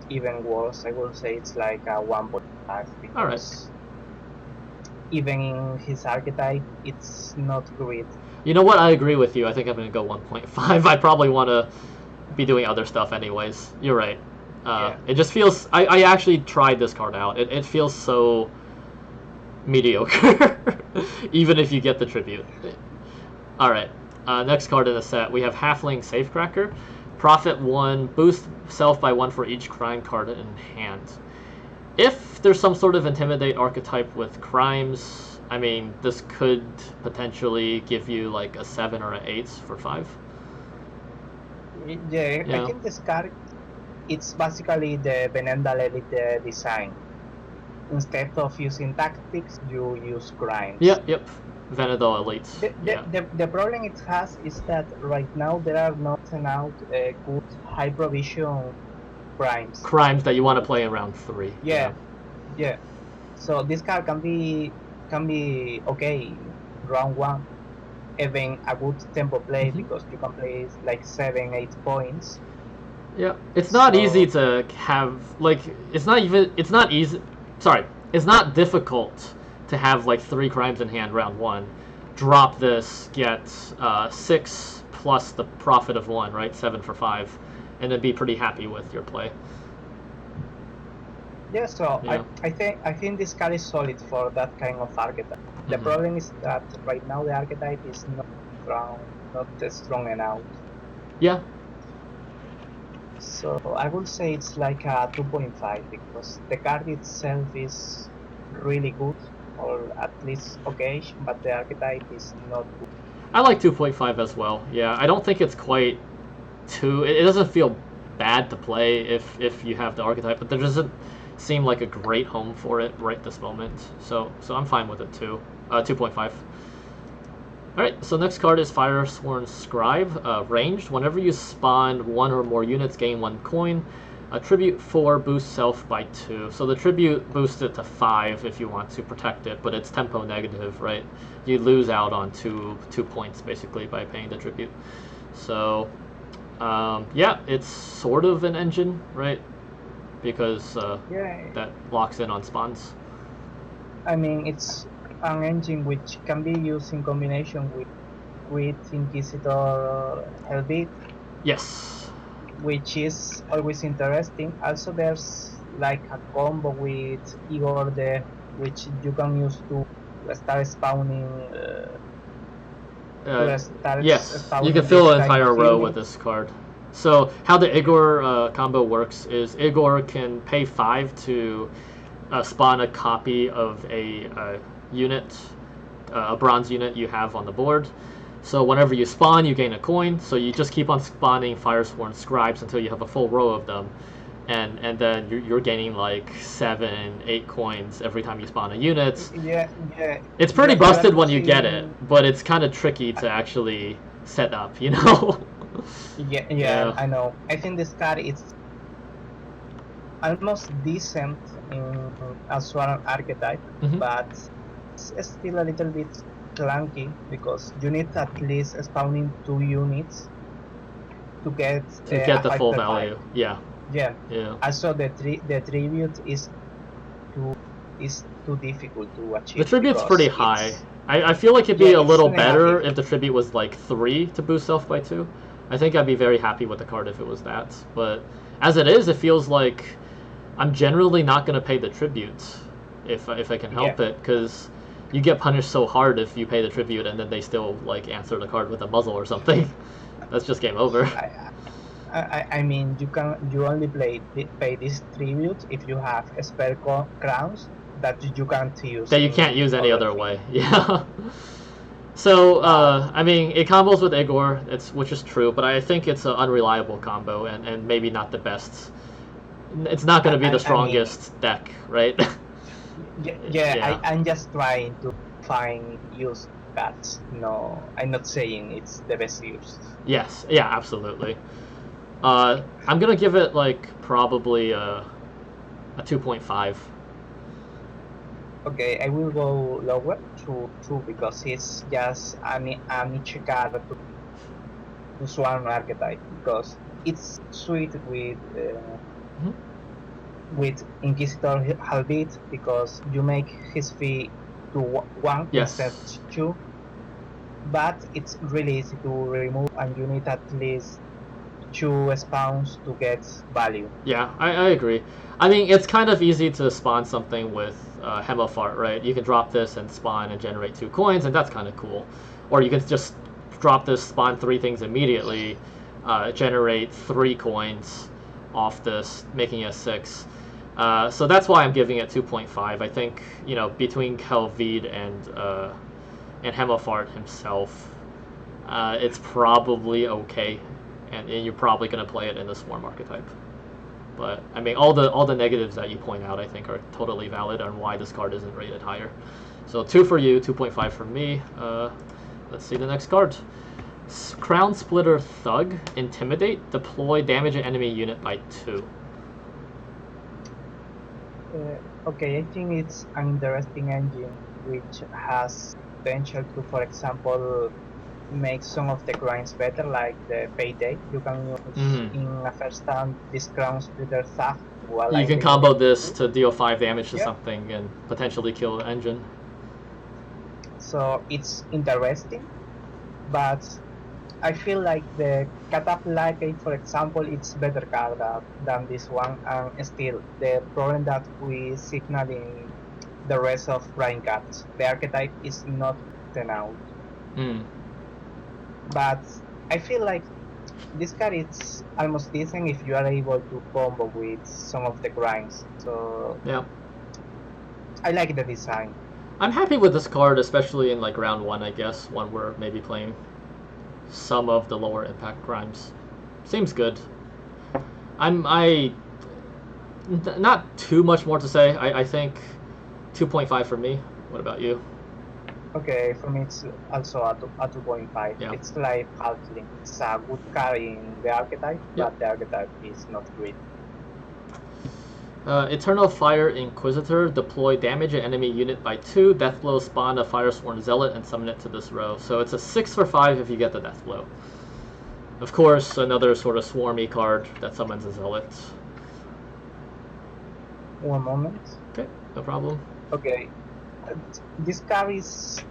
even worse. I will say it's like a 1.5 All right. because even in his archetype, it's not great. You know what? I agree with you. I think I'm going to go 1.5. I probably want to be doing other stuff anyways. You're right. Yeah. It just feels... I actually tried this card out. It feels so mediocre. Even if you get the tribute. Alright. Next card in the set. We have Halfling Safecracker. Profit 1. Boost self by 1 for each crime card in hand. If there's some sort of Intimidate archetype with crimes, I mean, this could potentially give you like a 7 or an 8 for 5. Yeah, Yeah. I think this card, it's basically the Benendal Elite design. Instead of using tactics, you use crimes. Yep. Venedal Elites. The problem it has is that right now there are not enough good high provision crimes. Crimes that you want to play in round 3. Yeah. So this card can be okay in round 1, even a good tempo play because you can play like 7-8 points. Yeah, it's not easy to have like it's not easy. Sorry, it's not difficult to have like 3 crimes in hand round 1. Drop this, get 6 plus the profit of 1, right? 7 for 5, and then be pretty happy with your play. Yeah, so Yeah. I think this card is solid for that kind of archetype. The problem is that right now the archetype is not strong enough. Yeah. So I would say it's like a 2.5 because the card itself is really good, or at least okay, but the archetype is not good. I like 2.5 as well. Yeah, I don't think it's quite too. It doesn't feel bad to play if you have the archetype, but there doesn't seem like a great home for it right this moment. So I'm fine with it too. 2.5. Alright, so next card is Firesworn Scribe. Ranged. Whenever you spawn 1 or more units, gain 1 coin. Tribute 4, boost self by 2. So the tribute boosts it to 5 if you want to protect it, but it's tempo negative, right? You lose out on 2 points basically by paying the tribute. So, yeah, it's sort of an engine, right? Because that locks in on spawns. I mean, it's an engine which can be used in combination with Inquisitor Hellbeat. Yes. Which is always interesting. Also, there's like a combo with Igor there, which you can use to start spawning. Yes, you can fill an entire row with this card. So how the Igor combo works is Igor can pay 5 to spawn a copy of a unit, a bronze unit you have on the board. So whenever you spawn, you gain a coin. So you just keep on spawning Firesworn Scribes until you have a full row of them, and then you're gaining like 7, 8 coins every time you spawn a unit. Yeah. It's pretty busted when you get it, but it's kind of tricky to actually set up, you know. Yeah, I know. I think this card is almost decent in a Swarm archetype, but it's still a little bit clunky because you need at least spawning 2 units to get the full value. Yeah. Also, the tribute is too difficult to achieve. The tribute's pretty high. I feel like it'd be a little better if the tribute was like 3 to boost self by 2. I think I'd be very happy with the card if it was that. But as it is, it feels like I'm generally not going to pay the tribute if I can help it, because you get punished so hard if you pay the tribute and then they still like answer the card with a muzzle or something. That's just game over. I mean, you only pay this tribute if you have spell crowns that you can't use. That you can't use any other way. Yeah. So I mean, it combos with Igor, which is true, but I think it's an unreliable combo and maybe not the best it's not going to be the I mean, strongest deck, right? Yeah. I'm just trying to find used cards. No, I'm not saying it's the best use. Yes, yeah, absolutely. I'm gonna give it like probably a 2.5. Okay, I will go lower to 2 because it's just a niche card to Swarm archetype because it's sweet with Inquisitor Halbit because you make his fee to 1 instead Yes. 2, but it's really easy to remove and you need at least 2 spawns to get value. Yeah, I agree. I mean, it's kind of easy to spawn something with Hemofart, right? You can drop this and spawn and generate 2 coins, and that's kind of cool. Or you can just drop this, spawn 3 things immediately, generate 3 coins off this, making it 6. So that's why I'm giving it 2.5. I think, you know, between Kelvid and Hemofart himself, it's probably okay, and you're probably going to play it in the Swarm archetype. But I mean, all the negatives that you point out, I think, are totally valid on why this card isn't rated higher. So 2 for you, 2.5 for me. Let's see the next card. Crown Splitter Thug, Intimidate, deploy damage an enemy unit by 2. Okay, I think it's an interesting engine which has potential to, for example, make some of the grinds better, like the payday. You can use in a first turn this Crown Splitter Thug. You can combo this to deal 5 damage to something and potentially kill the engine. So it's interesting, but I feel like the Catapult, for example, it's better card than this one, and still the problem that we signal in the rest of Brain cards, the archetype is not written out. But I feel like this card is almost decent if you are able to combo with some of the grinds. So yeah, I like the design. I'm happy with this card, especially in like round 1, I guess, when we're maybe playing some of the lower impact crimes. Seems good. Not too much more to say. I think 2.5 for me. What about you? Okay, for me it's also a 2.5. Yeah. It's like Halfling. It's a good card in the archetype, but the archetype is not great. Eternal Fire Inquisitor, deploy damage an enemy unit by 2, Deathblow, spawn a Firesworn Zealot and summon it to this row. So it's a 6 for 5 if you get the Deathblow. Of course, another sort of swarmy card that summons a Zealot. One moment. Okay, no problem. Okay, this card is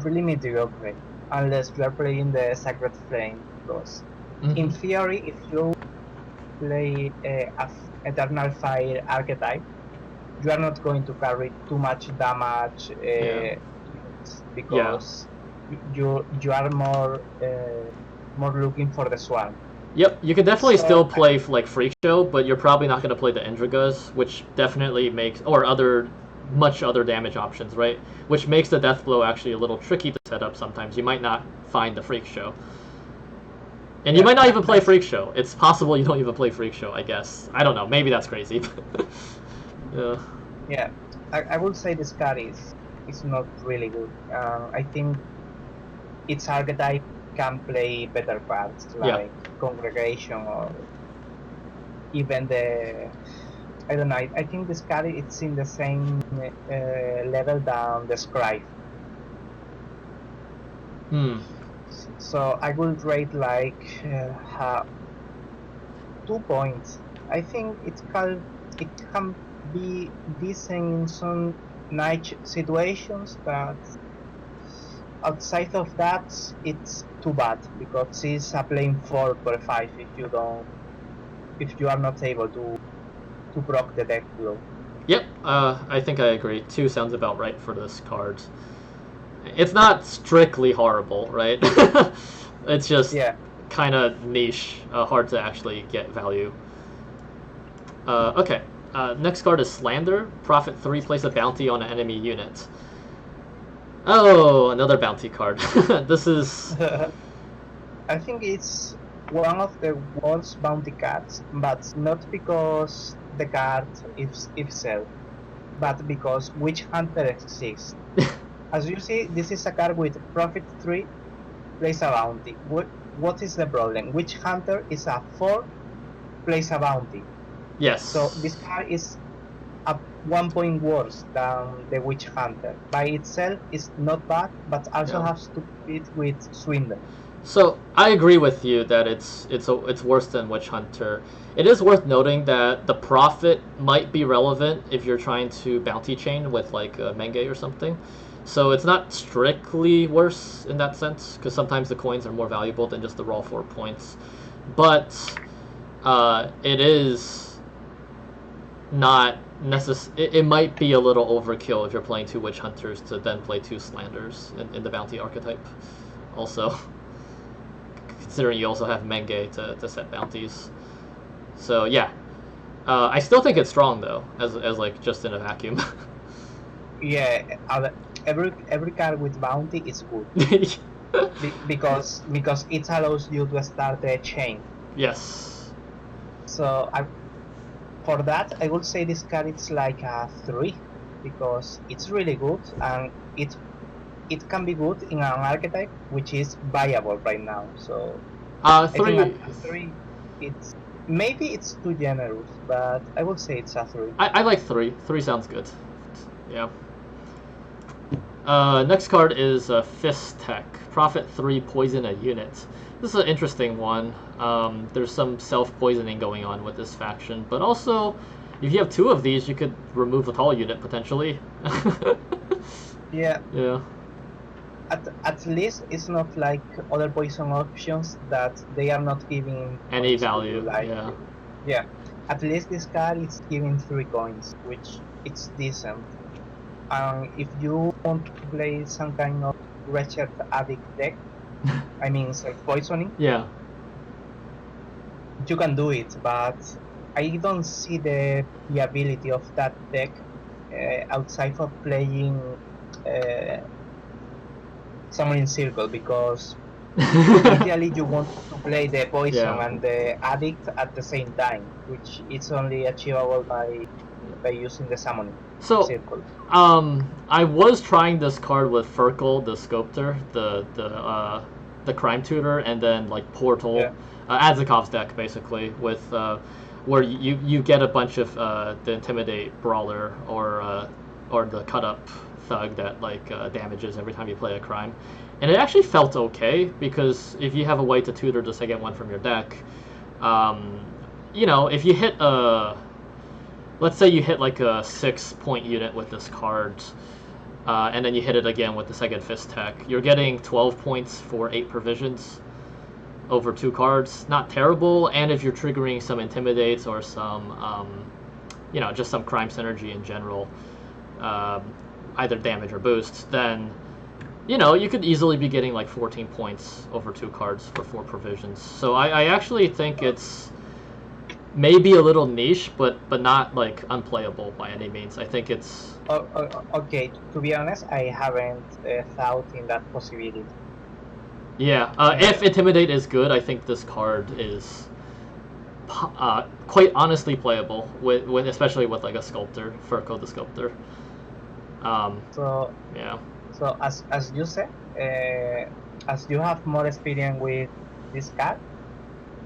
really mediocre unless you are playing the Sacred Flame, because in theory, if you play a Eternal Fire archetype, you are not going to carry too much damage because you are more looking for the swarm. Yep, you can definitely still play like Freak Show, but you're probably not going to play the Endrigas, which definitely makes, or much other damage options, right? Which makes the Deathblow actually a little tricky to set up sometimes. You might not find the Freak Show. And you might not even play Freak Show. It's possible you don't even play Freak Show, I guess. I don't know. Maybe that's crazy. Yeah, I would say this card is not really good. I think its archetype can play better cards like Congregation or even the... I don't know. I think this card it's in the same level than the Scribe. So I would rate like 2 points. I think it can be decent in some niche situations, but outside of that, it's too bad because it's a plain 4 per 5 if you are not able to proc the deck blow. Yep, I think I agree. 2 sounds about right for this card. It's not strictly horrible, right? It's just kind of niche, hard to actually get value. Okay, next card is Slander. Profit 3, place a bounty on an enemy unit. Oh, another bounty card. This is... I think it's one of the worst bounty cards, but not because the card is itself, but because Witch Hunter exists. As you see, this is a card with Profit 3, place a bounty. What is the problem? Witch Hunter is a 4, place a bounty. Yes. So this card is a 1 point worse than the Witch Hunter. By itself is not bad, but also has to compete with Swindle. So I agree with you that it's worse than Witch Hunter. It is worth noting that the profit might be relevant if you're trying to bounty chain with like a Menge or something. So it's not strictly worse in that sense, because sometimes the coins are more valuable than just the raw 4 points. But it is not it might be a little overkill if you're playing 2 Witch Hunters to then play 2 Slanders in the bounty archetype. Also, considering you also have Menge to set bounties. So yeah, I still think it's strong though, as like just in a vacuum. Yeah, every card with bounty is good because it allows you to start a chain. Yes. So for that, I would say this card is like a 3 because it's really good and it can be good in an archetype which is viable right now. So 3. I think a 3, maybe it's too generous, but I would say it's a 3. I like 3. 3 sounds good. Yeah. Next card is Fist Tech. Profit 3, poison a unit. This is an interesting one. There's some self-poisoning going on with this faction, but also, if you have 2 of these, you could remove the tall unit potentially. Yeah. Yeah. At least it's not like other poison options that they are not giving any value. Like, yeah. Yeah. At least this card is giving 3 coins, which it's decent. If you want to play some kind of wretched addict deck, I mean self-poisoning, yeah, you can do it, but I don't see the ability of that deck outside of playing Summoning Circle, because ideally you want to play the poison and the addict at the same time, which is only achievable by using the Summoning Circle. I was trying this card with Furkel, the Sculptor, the Crime Tutor, and then like Portal, Adzakov's deck basically, with where you get a bunch of the Intimidate Brawler or the Cut Up Thug that like damages every time you play a crime, and it actually felt okay because if you have a way to tutor the second one from your deck, you know, if you hit let's say you hit like a 6-point unit with this card, and then you hit it again with the second Fist Tech, you're getting 12 points for 8 provisions over 2 cards. Not terrible, and if you're triggering some Intimidates or some, you know, just some crime synergy in general, either damage or boost, then, you know, you could easily be getting like 14 points over 2 cards for 4 provisions. So I actually think it's maybe a little niche, but not like unplayable by any means. I think it's okay. To be honest, I haven't thought in that possibility. Yeah, if Intimidate is good, I think this card is quite honestly playable with especially with like a Sculptor, Furko the Sculptor. So yeah. So as you said, as you have more experience with this card,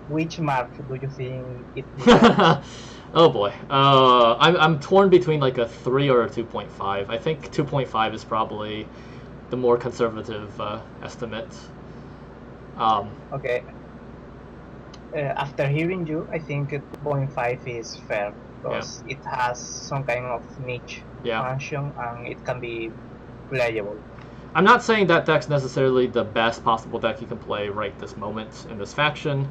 which mark do you think it deserves? Oh boy, I'm torn between like a 3 or a 2.5. I think 2.5 is probably the more conservative estimate. Okay. After hearing you, I think 2.5 is fair because it has some kind of niche function and it can be playable. I'm not saying that deck's necessarily the best possible deck you can play right this moment in this faction,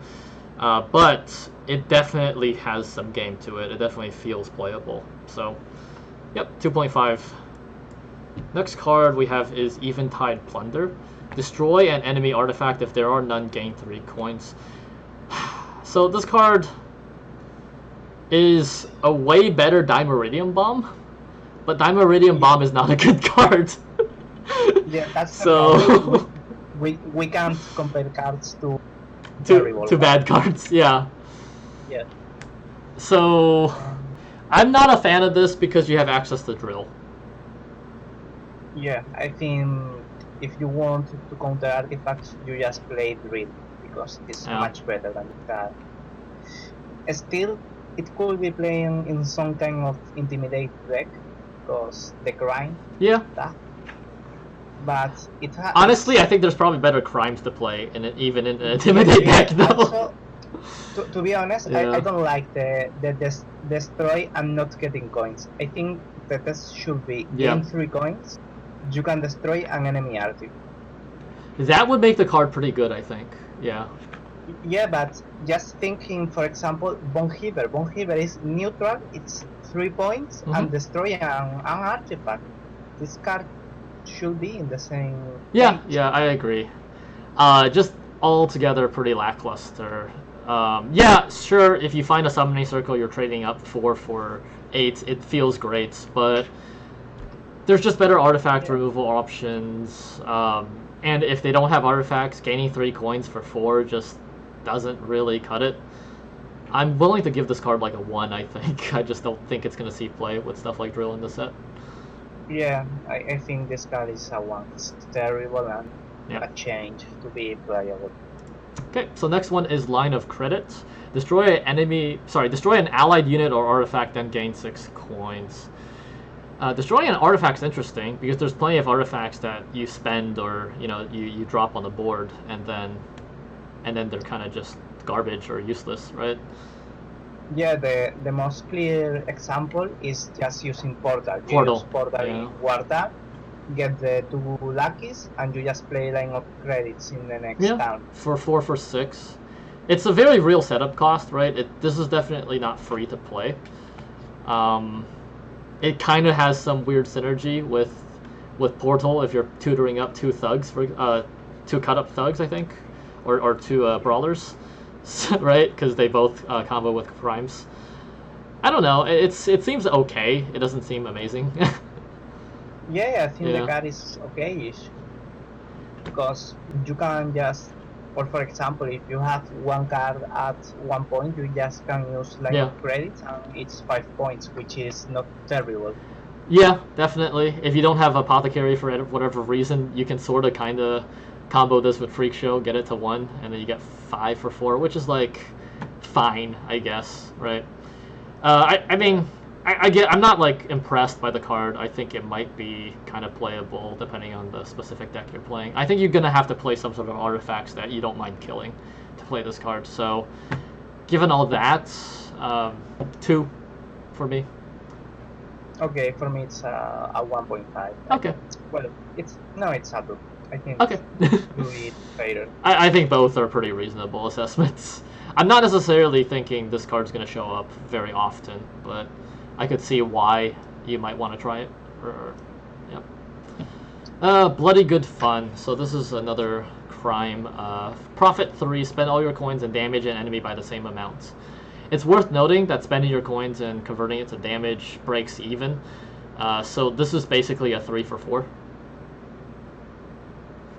but it definitely has some game to it. It definitely feels playable. So, yep, 2.5. Next card we have is Eventide Plunder. Destroy an enemy artifact. If there are none, gain 3 coins. So this card is a way better Dimeridium Bomb, but Dimeridium Bomb is not a good card. Yeah, that's so we can't compare cards to terrible two card. bad cards. Yeah. Yeah. So I'm not a fan of this because you have access to drill. Yeah, I think if you want to counter artifacts, you just play drill because it's Yeah. much better than that. Still, it could be playing in some kind of intimidate deck because the grind. Yeah. That. But Honestly, I think there's probably better crimes to play in it, even in an intimidate deck, though. Also, to be honest, Yeah. I don't like the destroy and not getting coins. I think the test should be gain 3 coins. You can destroy an enemy artifact. That would make the card pretty good, I think. Yeah. Yeah, but just thinking, for example, Bonheaver. Bonheaver is neutral. It's 3 points and destroy an artifact. This card should be in the same. Yeah, yeah, I agree. Just altogether pretty lackluster. Yeah, sure. If you find a summoning circle, you're trading up 4 for 8. It feels great, but there's just better artifact removal options. And if they don't have artifacts, gaining 3 coins for 4 just doesn't really cut it. I'm willing to give this card like a 1, I think. I just don't think it's going to see play with stuff like Drill in the set. Yeah, I think this card is a 1. It's terrible and a change to be playable. Okay, so next one is Line of Credit. Destroy an allied unit or artifact, then gain 6 coins. Destroying an artifact's interesting because there's plenty of artifacts that you spend or you drop on the board and then they're kind of just garbage or useless, right? Yeah, the most clear example is just using Portal. You Portal. Use Portal in Wartag, get the 2 luckies, and you just play Line of Credits in the next turn. For 4 for 6. It's a very real setup cost, right? This is definitely not free to play. It kind of has some weird synergy with Portal if you're tutoring up 2 thugs for 2 cut up thugs, I think, or 2 brawlers, right? Because they both combo with crimes. I don't know. It seems okay. It doesn't seem amazing. Yeah, I think the card is okay-ish because you can just, or for example, if you have 1 card at 1 point, you just can use Line of Credits and it's 5 points, which is not terrible. Yeah, definitely. If you don't have Apothecary for whatever reason, you can sort of kind of combo this with Freak Show, get it to 1, and then you get 5 for 4, which is like fine, I guess, right? I mean, I'm not like impressed by the card. I think it might be kind of playable depending on the specific deck you're playing. I think you're gonna have to play some sort of artifacts that you don't mind killing to play this card. So, given all that, 2 for me. Okay, for me it's a 1.5. Okay. Well, it's a 2. I think. Okay. Really better. I think both are pretty reasonable assessments. I'm not necessarily thinking this card's gonna show up very often, but I could see why you might want to try it. Bloody Good Fun. So this is another crime. Profit 3. Spend all your coins and damage an enemy by the same amount. It's worth noting that spending your coins and converting it to damage breaks even. So this is basically a 3 for 4.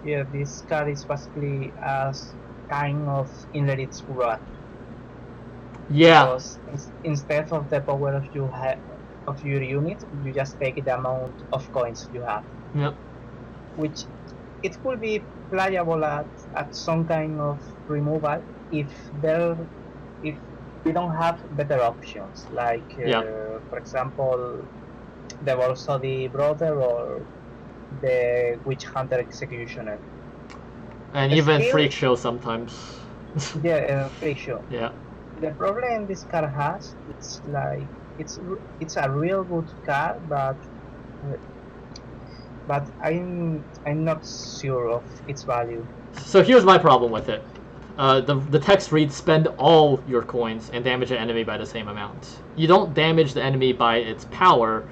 Yeah, this card is basically as kind of Inherit's Wrath. Yeah. Because instead of the power of your unit, you just take the amount of coins you have. Yep. Which it could be playable at some kind of removal if we don't have better options, like for example the Volsody Brother or the Witch Hunter Executioner. And even Freak Show sometimes. Yeah, Freak Show. Yeah. The problem this card has, it's like it's a real good card, but I'm not sure of its value. So here's my problem with it. The text reads, spend all your coins and damage an enemy by the same amount. You don't damage the enemy by its power.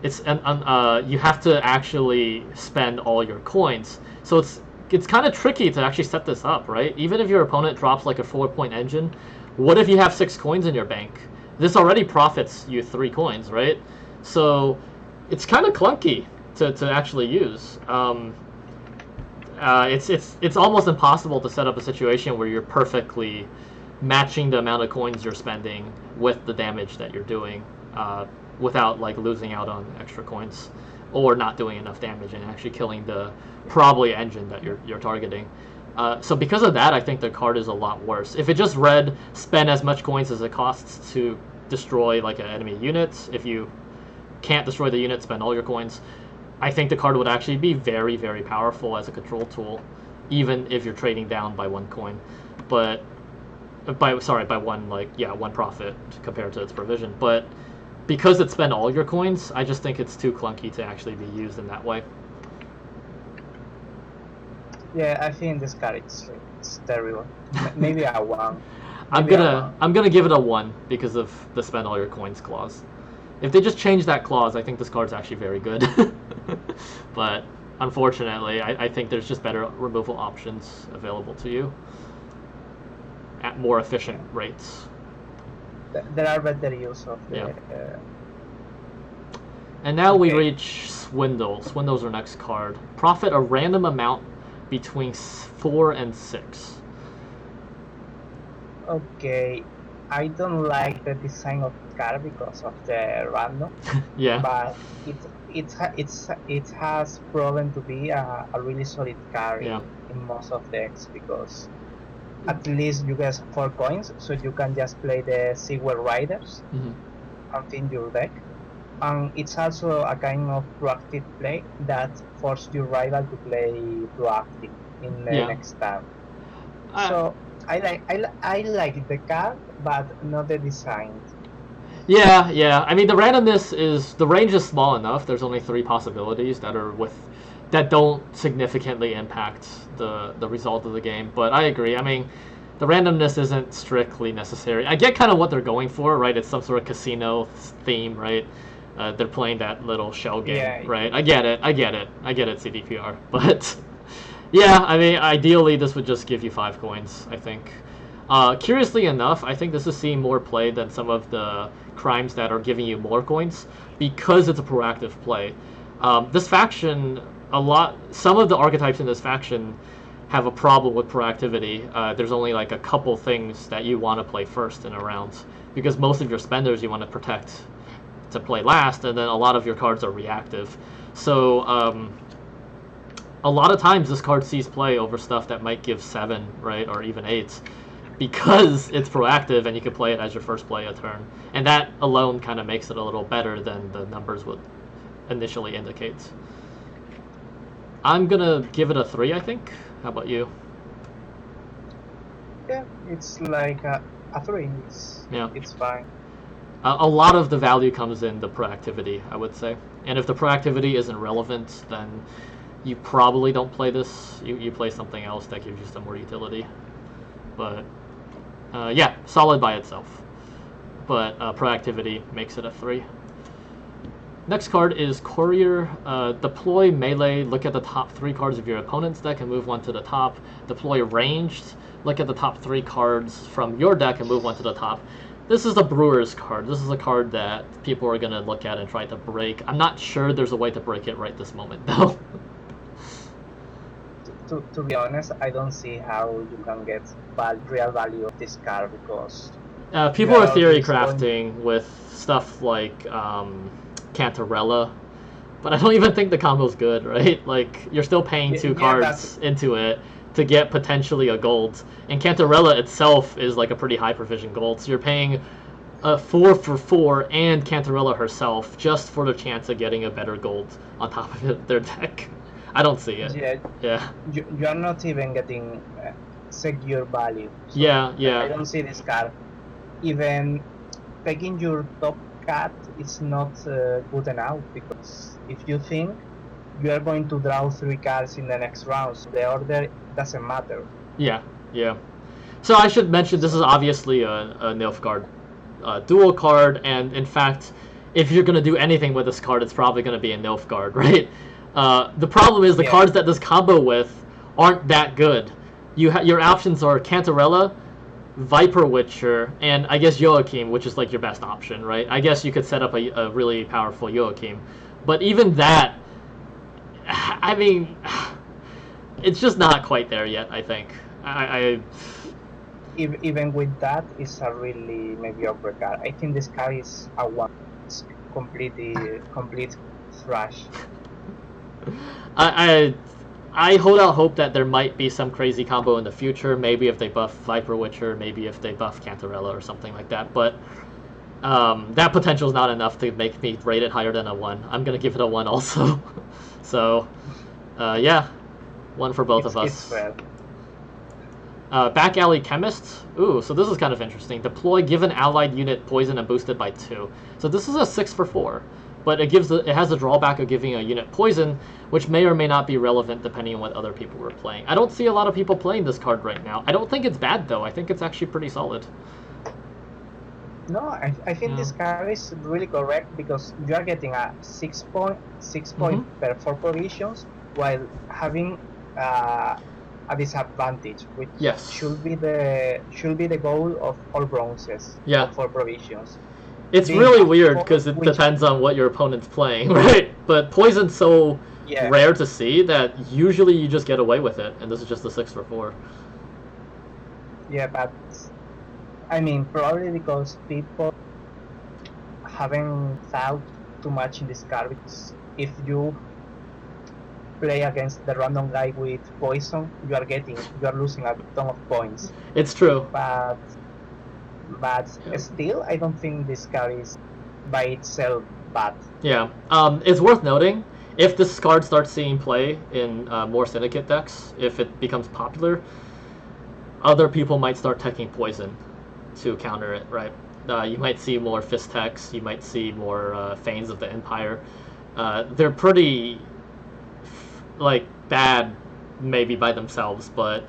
You have to actually spend all your coins. So it's kind of tricky to actually set this up, right? Even if your opponent drops like a 4-point engine, what if you have 6 coins in your bank? This already profits you 3 coins, right? So it's kind of clunky to actually use. It's almost impossible to set up a situation where you're perfectly matching the amount of coins you're spending with the damage that you're doing, without like losing out on extra coins, or not doing enough damage and actually killing the probably engine that you're targeting. So because of that, I think the card is a lot worse. If it just read spend as much coins as it costs to destroy like an enemy unit, if you can't destroy the unit, spend all your coins, I think the card would actually be very, very powerful as a control tool, even if you're trading down by 1 coin. But by one profit compared to its provision. But because it spent all your coins, I just think it's too clunky to actually be used in that way. Yeah, I think this card it's terrible. Maybe a 1. I'm gonna give it a 1 because of the spend all your coins clause. If they just change that clause, I think this card's actually very good. But unfortunately, I think there's just better removal options available to you at more efficient rates. There are better use of the... And now we reach Swindle. Swindle's our next card. Profit a random amount between 4 and 6. Okay, I don't like the design of the card because of the random. Yeah. But it has proven to be a really solid card in most of decks, because at least you get 4 coins, so you can just play the Seawell Riders and fill your deck. And it's also a kind of proactive play that forces your rival to play proactive in the next turn. So I like the card, but not the design. Yeah. I mean, the randomness the range is small enough. There's only 3 possibilities that don't significantly impact the result of the game. But I agree. I mean, the randomness isn't strictly necessary. I get kind of what they're going for, right? It's some sort of casino theme, right? They're playing that little shell game, right? I get it, CDPR. But yeah, I mean, ideally this would just give you 5 coins, I think. Curiously enough, I think this is seeing more play than some of the crimes that are giving you more coins, because it's a proactive play. This faction, some of the archetypes in this faction have a problem with proactivity. There's only like a couple things that you want to play first in a round, because most of your spenders you want to protect to play last, and then a lot of your cards are reactive. So a lot of times this card sees play over stuff that might give 7, right, or even 8, because it's proactive and you can play it as your first play a turn. And that alone kind of makes it a little better than the numbers would initially indicate. I'm gonna give it a 3, I think. How about you? Yeah, it's like a 3. It's fine. A lot of the value comes in the proactivity, I would say. And if the proactivity isn't relevant, then you probably don't play this. You play something else that gives you some more utility. But yeah, solid by itself. But proactivity makes it a 3. Next card is Courier. Deploy melee. Look at the top 3 cards of your opponent's deck and move 1 to the top. Deploy ranged. Look at the top 3 cards from your deck and move 1 to the top. This is the Brewer's card. This is a card that people are going to look at and try to break. I'm not sure there's a way to break it right this moment, though. To be honest, I don't see how you can get real value of this card, because... people are theory crafting with stuff like Cantarella, but I don't even think the combo's good, right? Like, you're still paying 2 cards into it to get potentially a gold, and Cantarella itself is like a pretty high provision gold, so you're paying 4 for 4 and Cantarella herself just for the chance of getting a better gold on top of their deck. I don't see it. Yeah. You're not even getting secure value. So yeah. I don't see this card. Even taking your top card is not good enough, because if you think you are going to draw 3 cards in the next round, so the order doesn't matter. Yeah. So I should mention this is obviously a Nilfgaard dual card, and in fact, if you're going to do anything with this card, it's probably going to be a Nilfgaard, right? The problem is the cards that this combo with aren't that good. Your options are Cantarella, Viper Witcher, and I guess Joachim, which is like your best option, right? I guess you could set up a really powerful Joachim, but even that, I mean, it's just not quite there yet, I think. I Even with that, it's a really mediocre card. I think this card is a one. It's complete trash. I hold out hope that there might be some crazy combo in the future. Maybe if they buff Viper Witcher, maybe if they buff Cantarella or something like that. But that potential is not enough to make me rate it higher than a 1. I'm going to give it a 1 also. So, yeah, 1 for both of us. It's fair. Back Alley Chemist. Ooh, so this is kind of interesting. Deploy given allied unit poison and boosted by 2. So this is a 6 for 4. But it has the drawback of giving a unit poison, which may or may not be relevant depending on what other people were playing. I don't see a lot of people playing this card right now. I don't think it's bad, though. I think it's actually pretty solid. No, I think this card is really correct because you are getting a 6 point per 4 provisions while having a disadvantage, which should be the goal of all bronzes. Yeah. For provisions. It's really weird because it depends on what your opponent's playing, right? But poison's so rare to see that usually you just get away with it, and this is just a 6 for 4. Yeah, but I mean, probably because people haven't thought too much in this card, because if you play against the random guy with poison, you are losing a ton of points. It's true. But still, I don't think this card is by itself bad. Yeah. It's worth noting, if this card starts seeing play in more Syndicate decks, if it becomes popular, other people might start teching poison to counter it, right? You might see more Fist techs, you might see more Fanes of the Empire. They're pretty bad maybe by themselves, but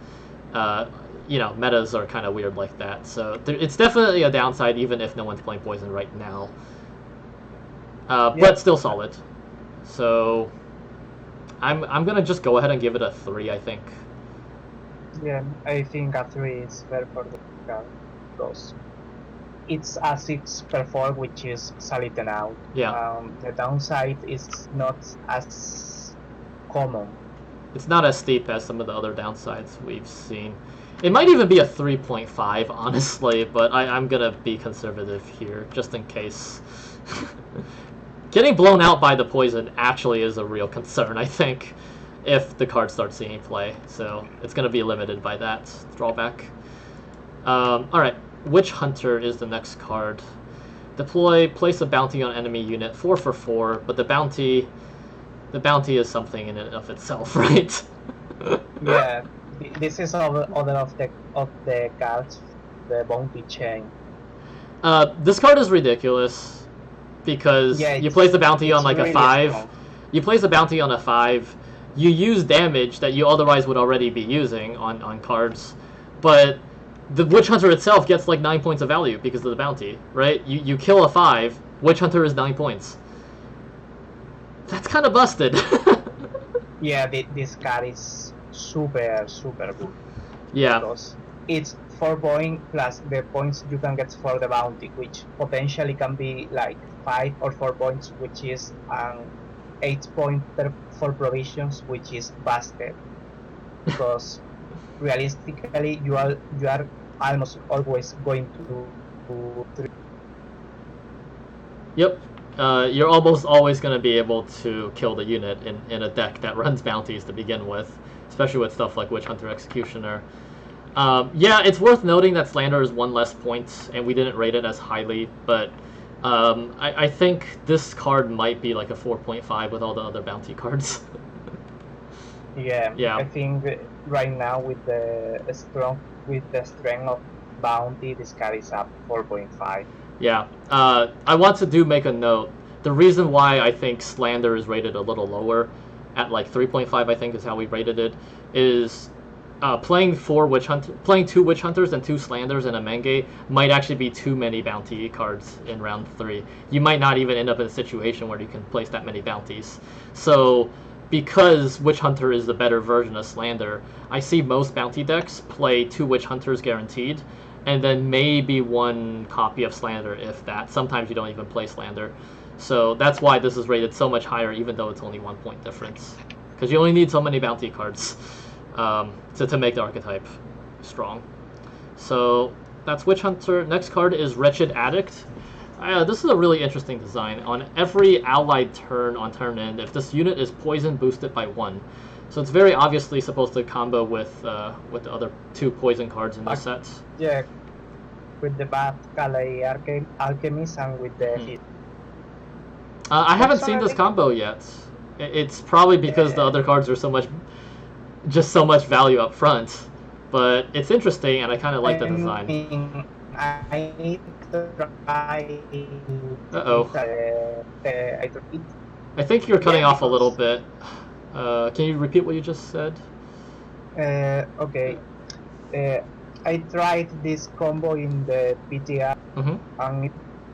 metas are kind of weird like that. So it's definitely a downside even if no one's playing poison right now. But still solid. So I'm gonna just go ahead and give it a 3, I think. Yeah, I think a 3 is fair for the card because it's a 6 per 4, which is solid enough. Yeah. The downside is not as common. It's not as steep as some of the other downsides we've seen. It might even be a 3.5, honestly, but I'm gonna be conservative here, just in case. Getting blown out by the poison actually is a real concern, I think, if the card starts seeing play. So it's gonna be limited by that drawback. Alright, Witch Hunter is the next card. Deploy, place a bounty on enemy unit, 4 for 4, but the bounty is something in and of itself, right? Yeah, this is other of the cards, the bounty chain. This card is ridiculous because you place the bounty on a 5. Strong. You place a bounty on a 5. You use damage that you otherwise would already be using on cards, but the Witch Hunter itself gets 9 points of value because of the bounty, right? You kill a 5, Witch Hunter is 9 points. That's kind of busted. Yeah, this card is super good. Yeah. Because it's 4 points plus the points you can get for the bounty, which potentially can be 5 or 4 points, which is 8 points for provisions, which is busted. Because realistically, you are almost always going to 3. Yep. You're almost always going to be able to kill the unit in a deck that runs bounties to begin with, especially with stuff like Witch Hunter Executioner. Yeah, it's worth noting that Slander is 1 less point, and we didn't rate it as highly, but I think this card might be a 4.5 with all the other bounty cards. Yeah, I think right now with the strength of bounty, this card is up 4.5. Yeah, I want to make a note. The reason why I think Slander is rated a little lower, at 3.5, I think is how we rated it, is playing 2 Witch Hunters and 2 Slanders in a Menge might actually be too many bounty cards in round 3. You might not even end up in a situation where you can place that many bounties. So, because Witch Hunter is the better version of Slander, I see most bounty decks play 2 Witch Hunters guaranteed, and then maybe 1 copy of Slander, if that. Sometimes you don't even play Slander. So that's why this is rated so much higher, even though it's only 1 point difference. Because you only need so many bounty cards. to make the archetype strong. So that's Witch Hunter. Next card is Wretched Addict. This is a really interesting design. On every allied turn on turn end, if this unit is poison boosted by 1. So it's very obviously supposed to combo with the other 2 poison cards in the set. Yeah, with the Bat Kale Alchemist and with the hit. I haven't seen this combo yet. It's probably because the other cards are so much value up front. But it's interesting, and I kind of like the design. I try. I think you're cutting off a little bit. Can you repeat what you just said? Okay. I tried this combo in the PTR, and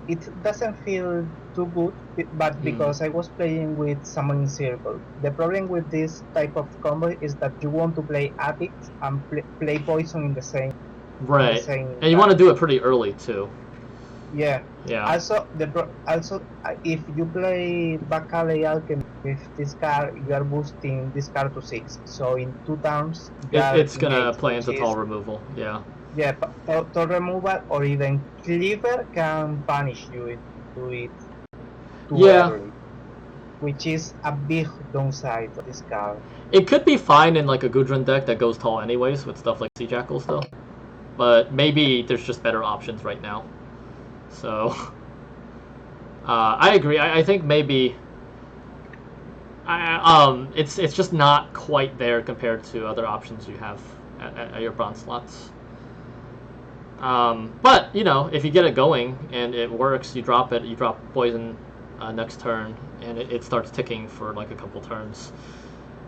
it doesn't feel too good, but because I was playing with Summoning Circle. The problem with this type of combo is that you want to play Addict and play Poison in the same. Right, and you want to do it pretty early too. Yeah. Yeah. Also, if you play Bacale Alchemy with this card, you are boosting this card to 6. So in 2 turns, it's gonna play into Toll removal. Yeah. Yeah, Toll removal or even Cleaver can punish you to it too early, which is a big downside of this card. It could be fine in like a Gudrun deck that goes tall anyways with stuff like Sea Jackal still, but maybe there's just better options right now. So I agree. I think maybe it's just not quite there compared to other options you have at your bronze slots. But you know, if you get it going and it works, you drop poison next turn, and it starts ticking for like a couple turns.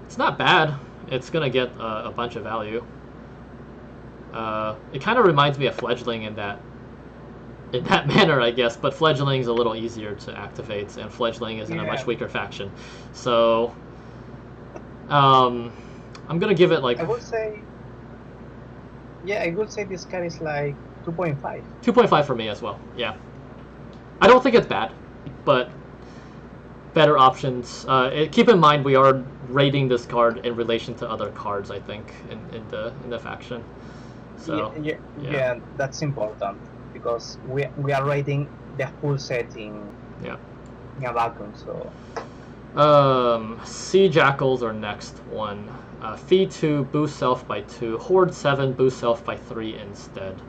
It's not bad. It's gonna get a bunch of value. It kind of reminds me of Fledgling in that manner, I guess, but Fledgling's a little easier to activate, and Fledgling is in a much weaker faction. So, I'm gonna give it like... I would say this card is like 2.5. 2.5 for me as well, yeah. I don't think it's bad, but better options. Keep in mind we are rating this card in relation to other cards, I think, in the faction. So, yeah, that's important. Because we are rating the whole setting in a vacuum, so... Sea Jackals are next one. Fee 2, boost self by 2. Horde 7, boost self by 3 instead.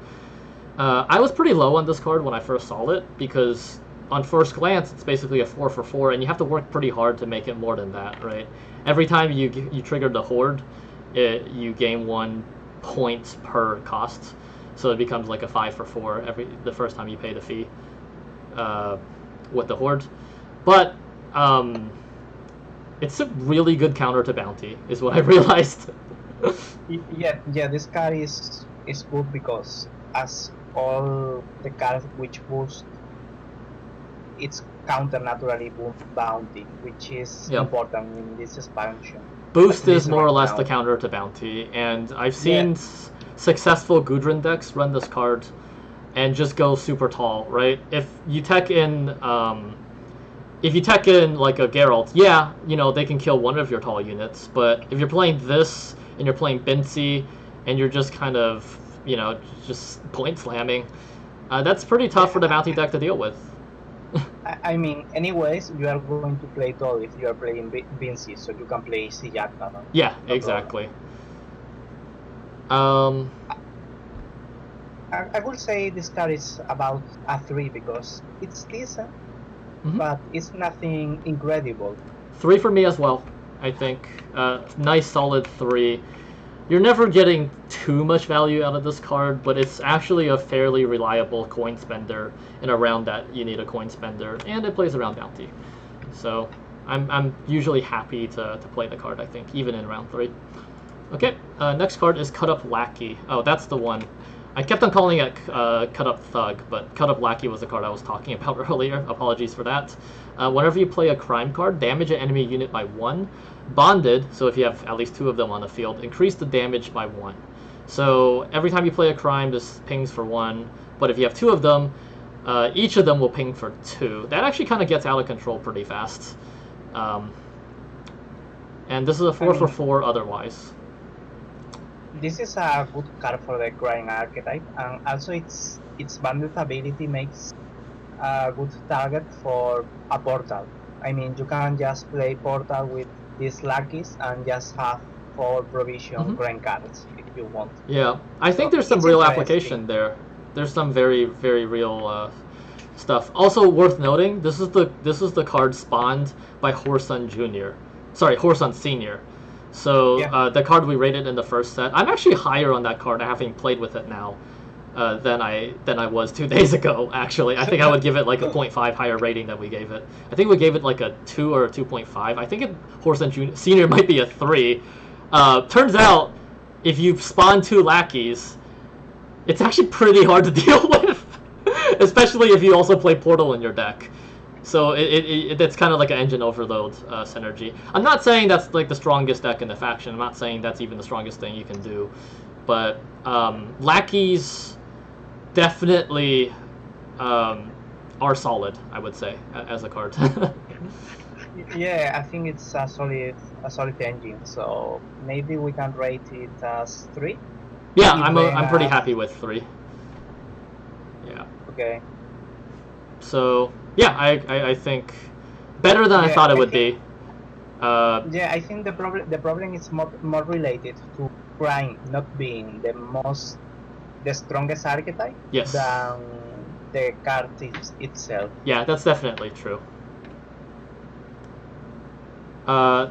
I was pretty low on this card when I first saw it, because on first glance it's basically a 4 for 4, and you have to work pretty hard to make it more than that, right? Every time you trigger the Horde, you gain 1 point per cost. So it becomes like a 5 for 4 the first time you pay the fee with the Horde. But it's a really good counter to Bounty, is what I realized. yeah, this card is good because as all the cards which boost, it's counter naturally Bounty, which is important in this expansion. Boost is more or less the counter to Bounty, and I've seen successful Gudrun decks run this card and just go super tall, right? If you tech in like a Geralt, you know, they can kill one of your tall units, but if you're playing this and you're playing Bincy and you're just kind of, you know, just point slamming, that's pretty tough for the Bounty deck to deal with. I mean, anyways, you are going to play tall if you are playing Bincy, so you can play Sea Jackal. Yeah, exactly. I would say this card is about a 3 because it's decent, but it's nothing incredible. 3 for me as well, I think. Nice solid 3. You're never getting too much value out of this card, but it's actually a fairly reliable coin spender in a round that you need a coin spender, and it plays around Bounty. So I'm usually happy to play the card, I think, even in round 3. Okay, next card is Cut Up Lackey. Oh, that's the one. I kept on calling it Cut Up Thug, but Cut Up Lackey was the card I was talking about earlier. Apologies for that. Whenever you play a crime card, damage an enemy unit by 1. Bonded, so if you have at least 2 of them on the field, increase the damage by 1. So every time you play a crime, this pings for 1. But if you have 2 of them, each of them will ping for 2. That actually kind of gets out of control pretty fast. And this is a 4 for 4 otherwise. this is a good card for the Grind archetype, and also its bandit ability makes a good target for a portal. I mean, you can just play portal with these lackeys and just have 4 provision Grind cards if you want. Yeah, I think So there's some it's real interesting. application there. There's some very, very real stuff. Also worth noting, this is the card spawned by Horsun Junior. Sorry, Horsun Senior. So Yeah. the card we rated in the first set, I'm actually higher on that card having played with it now than I was 2 days ago. Actually, I think I would give it like a 0.5 higher rating than we gave it. I think we gave it like a 2 or a 2.5. I think Horsun Junior Senior might be a 3. Turns out, if you spawn 2 lackeys, it's actually pretty hard to deal with, especially if you also play Portal in your deck. So it's kind of like an engine overload synergy. I'm not saying that's like the strongest deck in the faction. I'm not saying that's even the strongest thing you can do. But lackeys definitely are solid, I would say, as a card. Yeah, I think it's a solid engine. So maybe we can rate it as 3. Yeah, If I'm pretty they happy with 3. Yeah. Okay. So yeah, I think better than I Yeah, thought it I would think- be. Yeah, I think the problem is more related to Grind not being the strongest archetype Yes. than the card itself. Yeah, that's definitely true.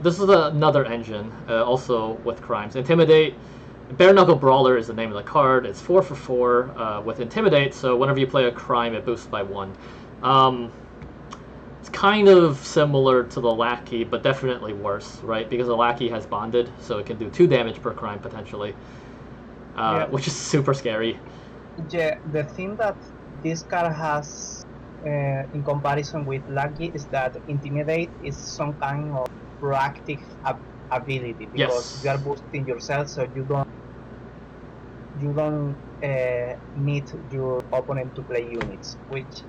This is another engine, also with crimes. Intimidate. Bare Knuckle Brawler is the name of the card. It's 4 for 4 with Intimidate, so whenever you play a crime, it boosts by 1. It's kind of similar to the Lackey, but definitely worse, right? Because the Lackey has Bonded, so it can do 2 damage per crime, potentially, which is super scary. Yeah, the thing that this card has in comparison with Lucky is that Intimidate is some kind of proactive ability because Yes. you are boosting yourself, so you don't need your opponent to play units. Which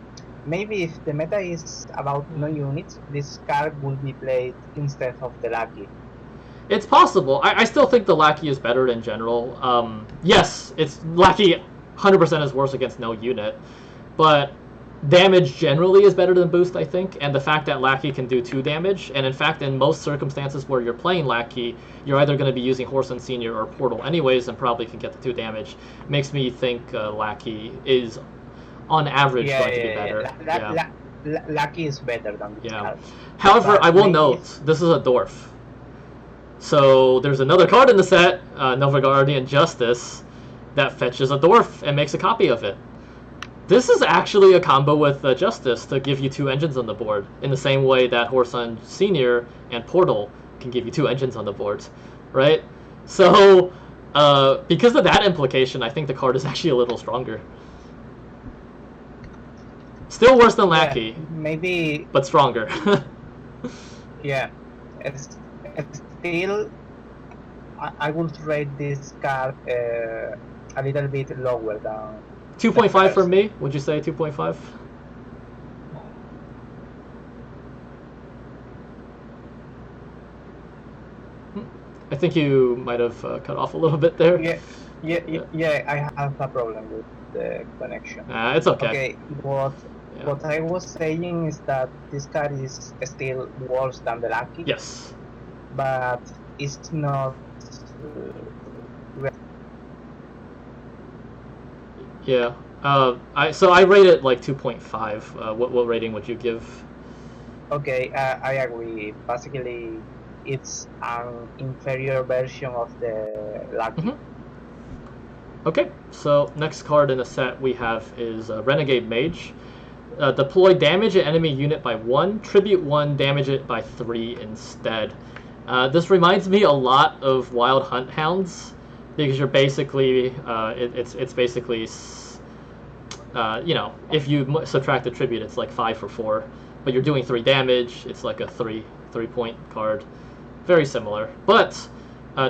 maybe if the meta is about no units, this card will be played instead of the Lucky. It's possible. I still think the Lackey is better in general. Yes, it's Lackey 100% is worse against no unit, but damage generally is better than boost, I think, and the fact that Lackey can do 2 damage, and in fact in most circumstances where you're playing Lackey, you're either going to be using Horsun Senior or Portal anyways and probably can get the 2 damage, makes me think Lackey is on average going to be better. Lucky is better than this Yeah. card. However, But I will maybe note, this is a dwarf. So there's another card in the set, Novigrad Justice, that fetches a dwarf and makes a copy of it. This is actually a combo with Justice to give you 2 engines on the board, in the same way that Horsun Senior and Portal can give you 2 engines on the board, right? So, because of that implication, I think the card is actually a little stronger. Still worse than Lackey, maybe, but stronger. yeah. Still, I would rate this card a little bit lower than 2.5 for me. Would you say 2.5? I think you might have cut off a little bit there. Yeah. I have a problem with the connection. It's okay. Okay, what I was saying is that this card is still worse than the Lucky. Yes. But it's not. Yeah. I rate it like 2.5. What rating would you give? Okay, I agree. Basically, it's an inferior version of the Lucky. Mm-hmm. Okay, so next card in the set we have is Renegade Mage. Deploy damage an enemy unit by 1, tribute 1, damage it by 3 instead. This reminds me a lot of Wild Hunt Hounds, because you're basically, it's basically, you know, if you subtract the tribute, it's like 5 for 4, but you're doing 3 damage, it's like a 3-point card. Very similar, but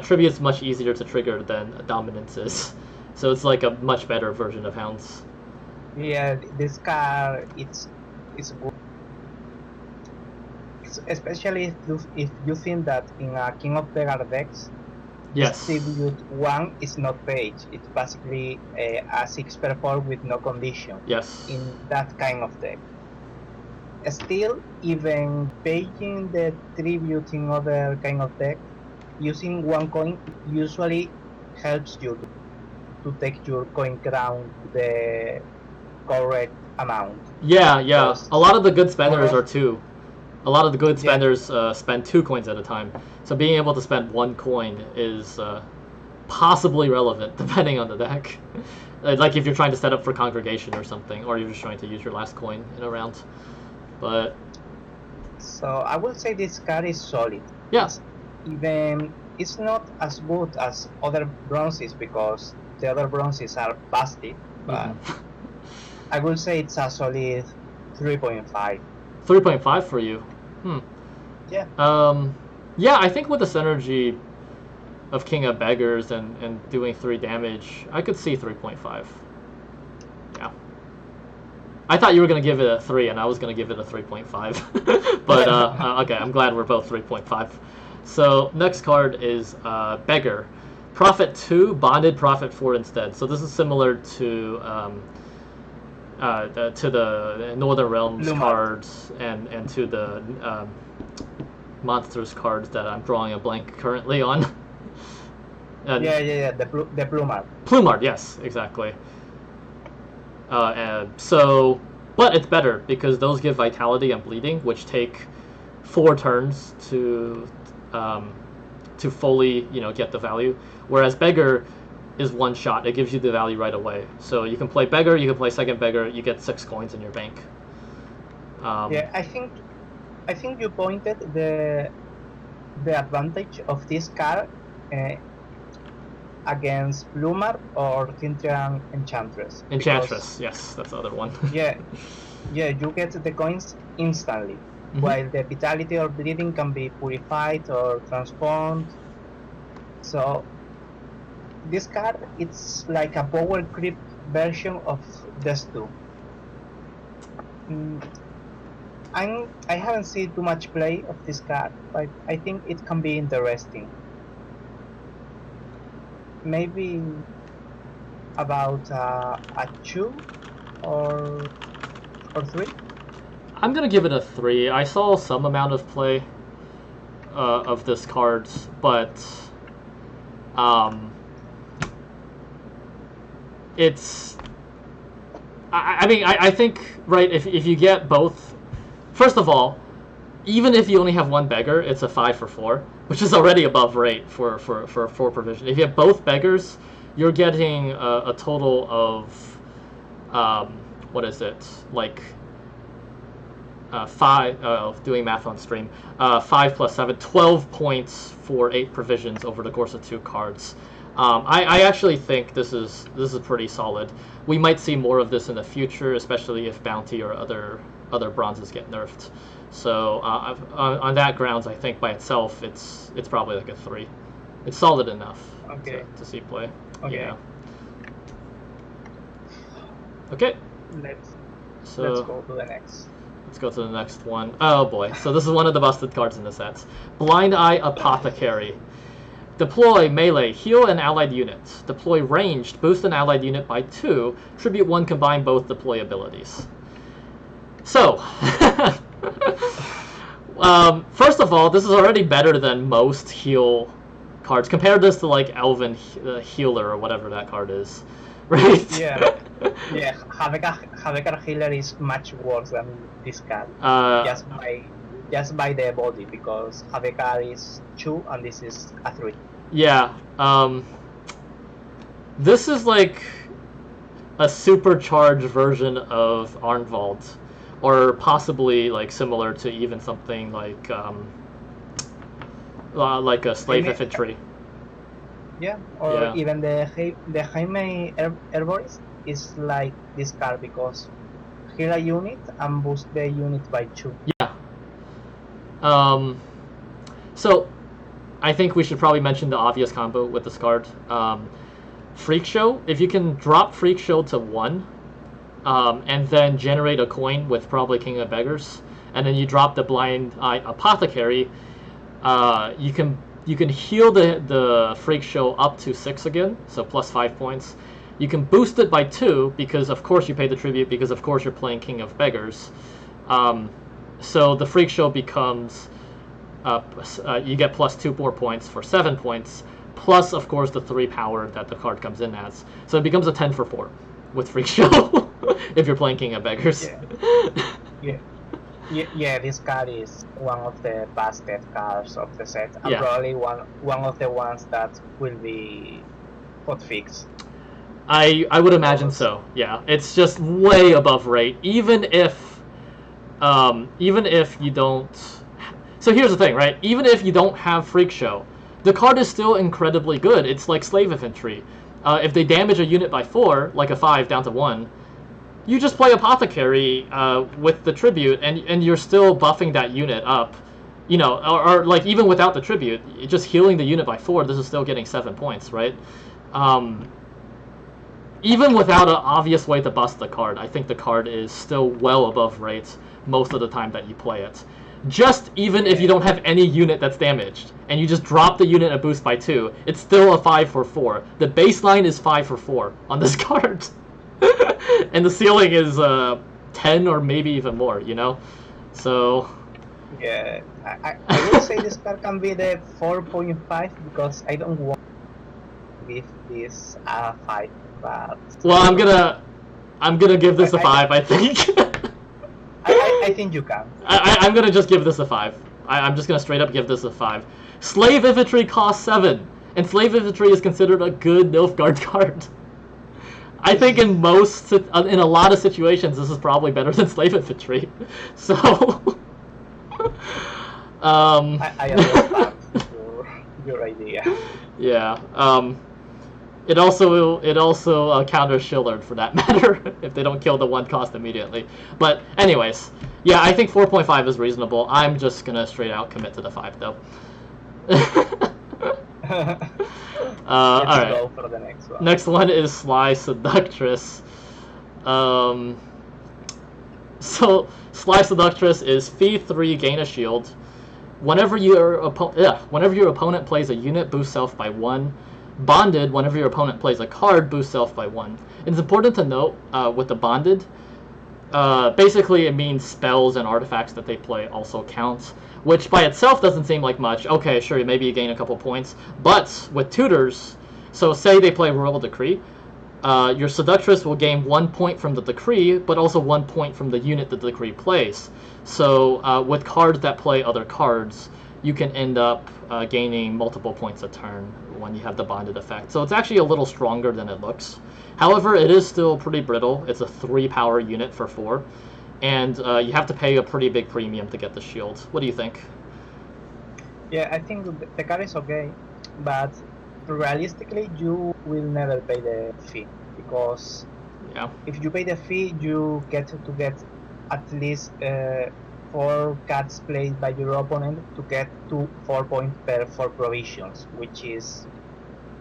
tribute's much easier to trigger than dominance is, so it's like a much better version of Hounds. Yeah, this card it's good, especially if you think that in a King of the Guard decks Yes. Distribute 1 is not paid. It's basically a 6 per 4 with no condition. Yes. In that kind of deck. Still, even paying the tribute in other kind of deck, using 1 coin usually helps you to take your coin crown to the correct amount. Yeah. Because A lot of the good spenders more are 2. A lot of the good Yeah. spenders spend 2 coins at a time. So being able to spend 1 coin is possibly relevant depending on the deck. Like if you're trying to set up for congregation or something, or you're just trying to use your last coin in a round. But So I will say this card is solid. yeah, It's not as good as other bronzes because the other bronzes are busted, but I will say it's a solid 3.5. 3.5 for you. Yeah. Yeah, I think with the synergy of King of Beggars and doing 3 damage, I could see 3.5. Yeah. I thought you were going to give it a 3, and I was going to give it a 3.5. But, okay, I'm glad we're both 3.5. So, next card is Beggar. Profit 2, Bonded Profit 4 instead. So this is similar to the Northern Realms cards and to the Monsters cards that I'm drawing a blank currently on. The Plumard. Plumard, yes, exactly. But it's better because those give Vitality and Bleeding, which take 4 turns to fully, get the value. Whereas Beggar is 1 shot; it gives you the value right away. So you can play Beggar, you can play second Beggar, you get 6 coins in your bank. I think you pointed the advantage of this card against Plumard or Tintrian Enchantress. Enchantress, yes, that's the other one. yeah, you get the coins instantly, while the Vitality or Bleeding can be purified or transformed. So this card, it's like a power creep version of Death 2. I haven't seen too much play of this card, but I think it can be interesting. Maybe about a 2 or 3. I'm gonna give it a 3. I saw some amount of play of this card, but it's. I think right if you get both. First of all, even if you only have 1 beggar, it's a 5 for 4, which is already above rate for 4 provision. If you have both beggars, you're getting a total of what is it, like 5, doing math on stream, 5 plus 7, 12 points for 8 provisions over the course of 2 cards. I actually think this is pretty solid. We might see more of this in the future, especially if Bounty or other bronzes get nerfed. So on that grounds, I think by itself, it's probably like a 3. It's solid enough to see play. Okay. Yeah. Okay. Let's So go to the next. let's go to the next one. Oh boy. So this is one of the busted cards in the sets. Blind Eye Apothecary. Deploy melee, heal an allied unit. Deploy ranged, boost an allied unit by 2. Tribute 1, combine both deploy abilities. So, first of all, this is already better than most heal cards. Compare this to like Elven Healer or whatever that card is, right? Yeah. Havekar Healer is much worse than this card. Just by the body, because Havekar is 2 and this is a 3. Yeah. This is like a supercharged version of Arnvald, or possibly like similar to even something like a Slave Infantry. Yeah, or even the Jaime Herborist is like this card because heal a unit and boost the unit by 2. Yeah. So I think we should probably mention the obvious combo with this card. Freak Show, if you can drop Freak Show to 1, and then generate a coin with probably King of Beggars, and then you drop the Blind Eye Apothecary, you You can heal the Freak Show up to 6 again, so plus 5 points. You can boost it by 2 because of course you pay the tribute because of course you're playing King of Beggars. So the Freak Show becomes you get plus 2 more points for 7 points, plus of course the 3 power that the card comes in as. So it becomes a 10 for 4 with Freak Show if you're playing King of Beggars. Yeah, this card is one of the basket cards of the set, and probably one of the ones that will be hotfixed. I would imagine so. Yeah, it's just way above rate, even if you don't. So here's the thing, right? Even if you don't have Freak Show, the card is still incredibly good. It's like Slave Infantry. If they damage a unit by 4, like a 5 down to 1, you just play Apothecary with the tribute, and you're still buffing that unit up. You know, or like even without the tribute, just healing the unit by 4, this is still getting 7 points, right? Even without an obvious way to bust the card, I think the card is still well above rates most of the time that you play it. Just even if you don't have any unit that's damaged, and you just drop the unit a boost by 2, it's still a 5 for 4. The baseline is 5 for 4 on this card. And the ceiling is 10 or maybe even more, you know? So... Yeah, I would say this card can be the 4.5 because I don't want to give this a 5. But well, I'm gonna give this a 5. I think. I think you can. I'm gonna just give this a 5. I'm just gonna straight up give this a 5. Slave Infantry costs 7, and Slave Infantry is considered a good Nilfgaard card. I think in a lot of situations, this is probably better than Slave Infantry. So. I understand your idea. Yeah. It also counters Shillard for that matter if they don't kill the 1 cost immediately. But anyways, yeah, I think 4.5 is reasonable. I'm just gonna straight out commit to the 5 though. All right. Go for the next one. Next one is Sly Seductress. So Sly Seductress is fee 3, gain a shield. Whenever your opponent plays a unit, boost self by 1. Bonded, whenever your opponent plays a card, boost self by 1. It's important to note with the bonded, basically it means spells and artifacts that they play also counts, which by itself doesn't seem like much. Okay, sure, maybe you gain a couple points, but with tutors, so say they play Royal Decree, your Seductress will gain 1 point from the decree, but also 1 point from the unit the decree plays. So with cards that play other cards, you can end up gaining multiple points a turn when you have the bonded effect. So it's actually a little stronger than it looks. However, it is still pretty brittle. It's a 3 power unit for 4. And you have to pay a pretty big premium to get the shield. What do you think? Yeah, I think the card is okay, but realistically you will never pay the fee, because if you pay the fee, you get at least 4 cards played by your opponent to get 4 points per 4 provisions, which is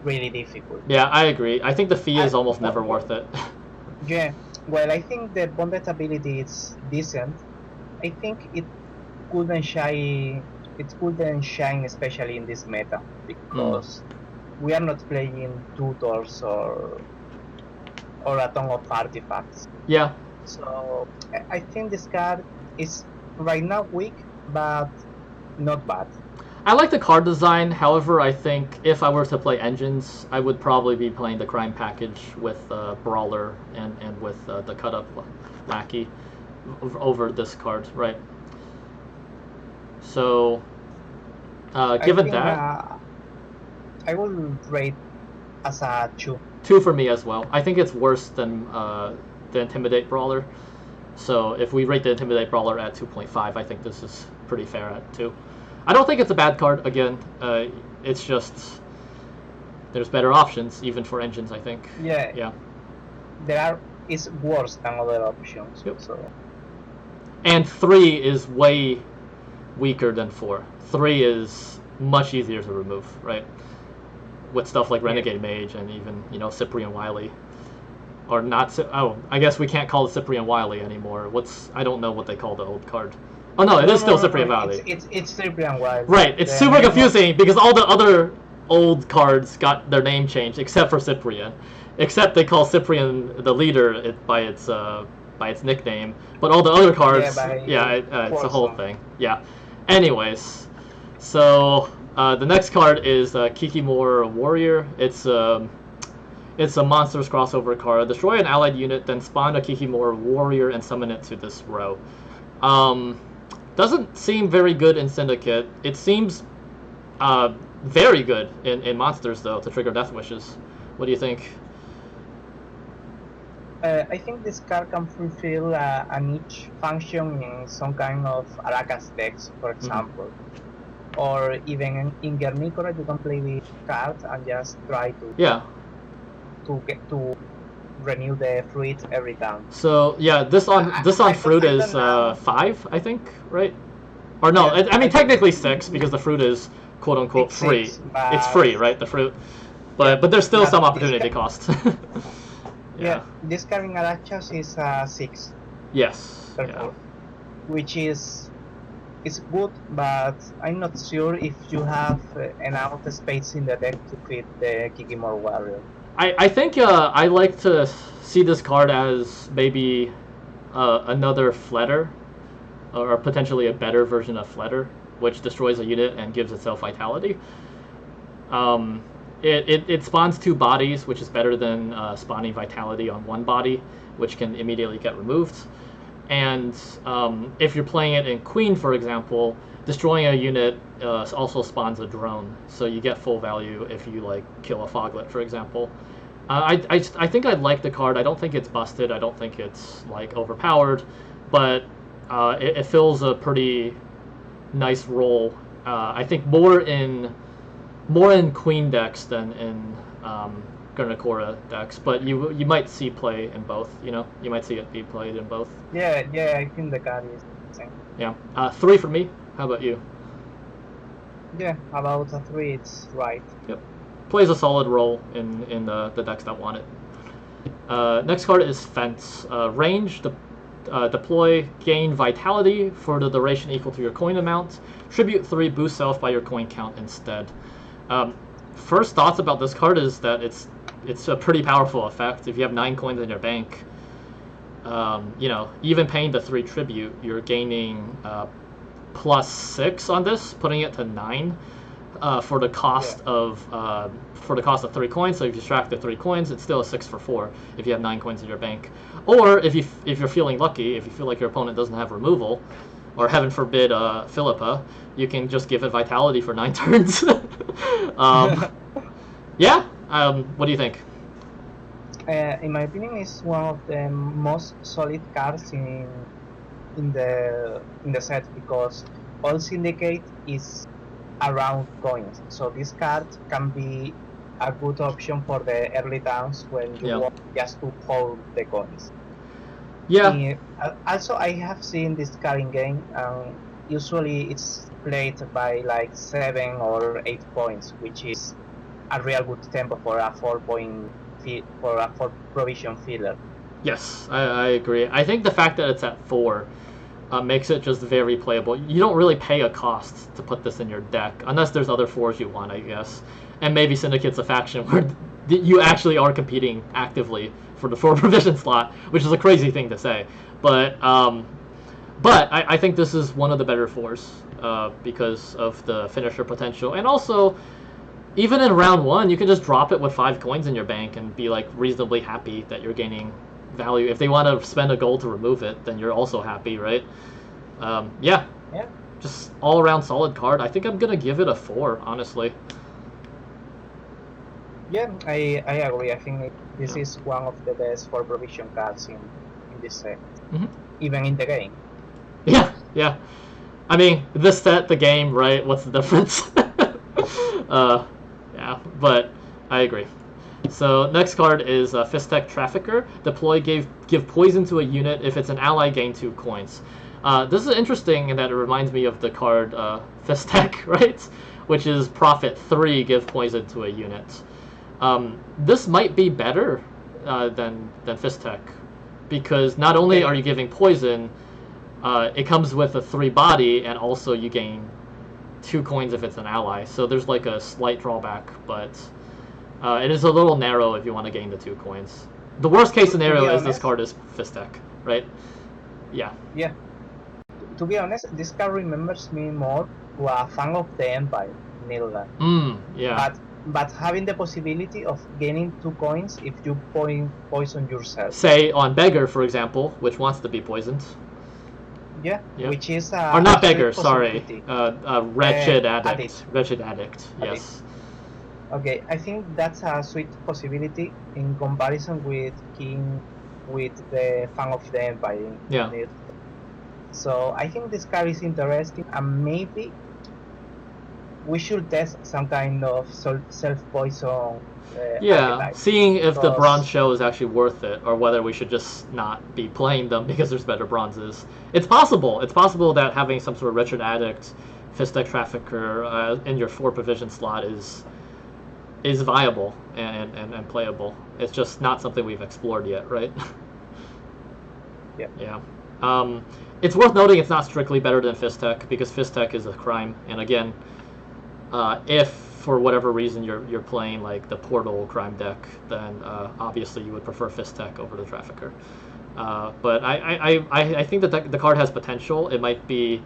really difficult. Yeah, I agree. I think the fee is almost never worth it. Yeah, well, I think the bonded ability is decent. I think it couldn't shine. It couldn't shine, especially in this meta, because we are not playing tutors or a ton of artifacts. Yeah. So I think this card is right now weak, but not bad. I like the card design. However, I think if I were to play engines, I would probably be playing the crime package with Brawler and with the cut up Lackey over this card, right? So, given that, I will rate as a 2. 2 for me as well. I think it's worse than the Intimidate Brawler. So if we rate the Intimidate Brawler at 2.5, I think this is pretty fair at 2. I don't think it's a bad card, again. It's just there's better options, even for engines, I think. Yeah. It's worse than other options. Yep. So. And 3 is way weaker than 4. 3 is much easier to remove, right? With stuff like Renegade Mage and even, Cyprian Wily. Or not, I guess we can't call it Cyprian Wily anymore. I don't know what they call the old card. Oh no, it is still no, Cyprian Valley. It's Cyprian Wild. Right, it's The super name confusing because all the other old cards got their name changed except for Cyprian. Except they call Cyprian the leader by its nickname, but all the other cards, it's a whole thing. Yeah. Anyways, so the next card is Kikimor Warrior. It's a monsters crossover card. Destroy an allied unit, then spawn a Kikimor Warrior and summon it to this row. Doesn't seem very good in Syndicate. It seems very good in monsters though to trigger Death Wishes. What do you think? I think this card can fulfill a niche function in some kind of Aracas decks, for example. Or even in Guernicora, you can play with cards and just try to renew the fruit every time. So yeah, this on fruit is 5, I think, right? Or no, I mean technically 6 because the fruit is quote unquote free. It's free, right? The fruit, but there's still some opportunity cost. Yeah, this card in Arachas is 6. Yes. Therefore, which is good, but I'm not sure if you have enough space in the deck to fit the Kikimor Warrior. I think I like to see this card as maybe another Fletter, or potentially a better version of Fletter, which destroys a unit and gives itself vitality. It spawns 2 bodies, which is better than spawning vitality on 1 body, which can immediately get removed. And if you're playing it in Queen, for example, destroying a unit also spawns a drone, so you get full value if you like kill a Foglet, for example. I think I like the card. I don't think it's busted. I don't think it's like overpowered, but it fills a pretty nice role. I think more in Queen decks than in Guernicora decks, but you might see play in both. You might see it be played in both. Yeah, I think the card is the same. Yeah, 3 for me. How about you? Yeah, about a 3, it's right. Yep, plays a solid role in the decks that want it. Next card is Fence. Range. Deploy, gain vitality for the duration equal to your coin amount. Tribute 3, boost self by your coin count instead. First thoughts about this card is that it's a pretty powerful effect. If you have 9 coins in your bank, even paying the 3 tribute, you're gaining +6 on this, putting it to 9 for the cost of 3 coins. So if you subtract the 3 coins, it's still a 6 for 4 if you have 9 coins in your bank. Or if you're feeling lucky, if you feel like your opponent doesn't have removal, or heaven forbid Philippa, you can just give it vitality for 9 turns. What do you think? In my opinion, it's one of the most solid cards in the set, because all Syndicate is around coins. So this card can be a good option for the early downs when you want just to hold the coins. Yeah. Also, I have seen this card in game. Usually, it's played by like 7 or 8 points, which is a real good tempo for a 4 provision filler. Yes, I agree. I think the fact that it's at 4 makes it just very playable. You don't really pay a cost to put this in your deck, unless there's other 4s you want, I guess. And maybe Syndicate's a faction where you actually are competing actively for the 4 provision slot, which is a crazy thing to say. But I think this is one of the better 4s because of the finisher potential. And also, even in round 1, you can just drop it with 5 coins in your bank and be like reasonably happy that you're gaining value. If they want to spend a gold to remove it, then you're also happy, right? Yeah. Just all around solid card. I think I'm gonna give it a 4, honestly. Yeah, I agree. I think this is one of the best 4 provision cards in this set, even in the game. Yeah. I mean, this set, the game, right? What's the difference? Yeah, but I agree. So next card is Fistek Trafficker. Deploy, give poison to a unit. If it's an ally, gain 2 coins. This is interesting in that it reminds me of the card Fistek, right? Which is profit 3, give poison to a unit. This might be better than Fistek, because not only are you giving poison, it comes with a 3 body, and also you gain 2 coins if it's an ally. So there's like a slight drawback, but it is a little narrow if you want to gain the 2 coins. The worst case scenario is this card is Fistek, right? Yeah. Yeah. To be honest, this card remembers me more to a Fang of the Empire, Nilda. Yeah. But having the possibility of gaining 2 coins if you poison yourself. Say on Beggar, for example, which wants to be poisoned. Yeah, yep. Which is or not Beggar, sorry. Wretched Addict. Wretched Addict, yes. Okay, I think that's a sweet possibility in comparison with King, with the Fang of the Empire. Yeah. So I think this card is interesting, and maybe we should test some kind of self-poison. Archetype. Seeing if the bronze shell is actually worth it, or whether we should just not be playing them because there's better bronzes. It's possible. It's possible that having some sort of Wretched Addict, Fistek Trafficker in your 4 provision slot is viable and playable. It's just not something we've explored yet, right? Yeah. It's worth noting it's not strictly better than Fistek, because Fistek is a crime, and again, if for whatever reason you're playing like the Portal crime deck, then obviously you would prefer Fistek over the Trafficker. But I think that the card has potential. It might be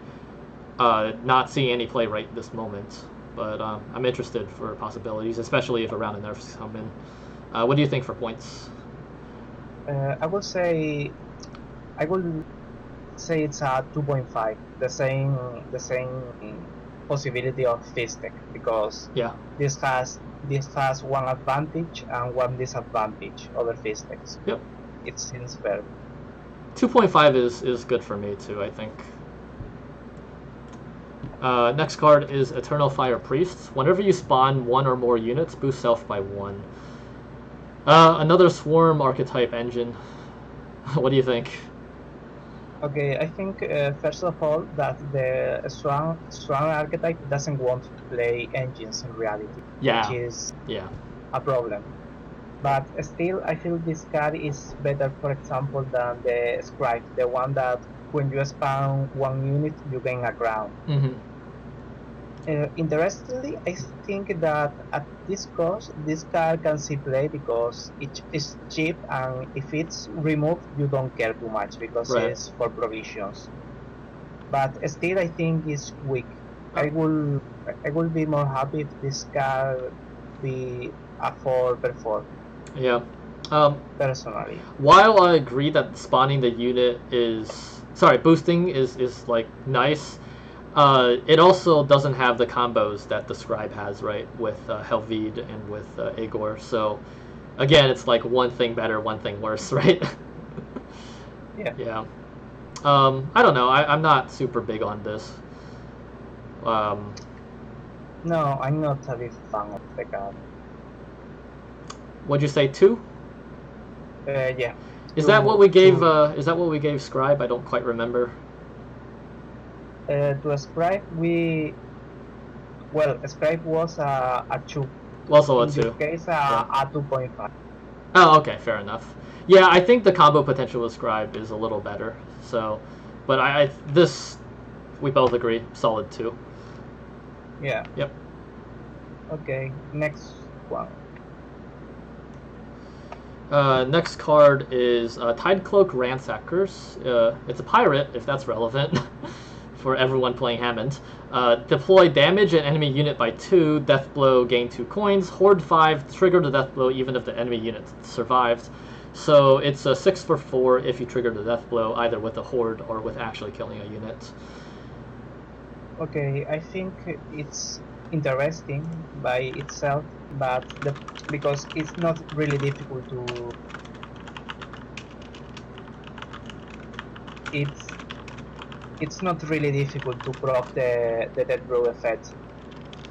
not seeing any play right this moment, but I'm interested for possibilities, especially if a round of nerfs come in. What do you think for points? I would say it's a 2.5, the same possibility of Fistek, because this has one advantage and one disadvantage over Fisteks. Yep. It seems fair. 2.5 is good for me too, I think. Next card is Eternal Fire Priest. Whenever you spawn 1 or more units, boost self by 1. Another Swarm archetype engine. What do you think? Okay, I think first of all that the Swarm archetype doesn't want to play engines in reality, which is a problem. But still, I feel this card is better, for example, than the Scribe, the one that when you spawn 1 unit, you gain a crown. Interestingly, I think that at this cost, this card can see play because it is cheap, and if it's removed, you don't care too much because it's for provisions. But still, I think it's weak. I will be more happy if this card be a 4/4. Yeah. Personally. While I agree that spawning the unit boosting is like nice. It also doesn't have the combos that the Scribe has, right, with Helvide and with Agor. So, again, it's like one thing better, one thing worse, right? Yeah. I don't know. I'm not super big on this. No, I'm not a big fan of the card. What'd you say, 2? Yeah. Is that what we gave? Is that what we gave Scribe? I don't quite remember. To a Scribe, Scribe was a 2. Also a 2. In this case, a 2.5. Oh, okay, fair enough. Yeah, I think the combo potential with Scribe is a little better. So, but this, we both agree, solid 2. Yeah. Yep. Okay, next one. Next card is Tidecloak Ransackers. It's a pirate, if that's relevant. For everyone playing Hammond. Deploy damage an enemy unit by 2, death blow, gain 2 coins, hoard 5, trigger the death blow even if the enemy unit survived. So it's a 6 for 4 if you trigger the death blow, either with a horde or with actually killing a unit. Okay, I think it's interesting by itself, but because it's not really difficult to... It's not really difficult to proc the death blow effect.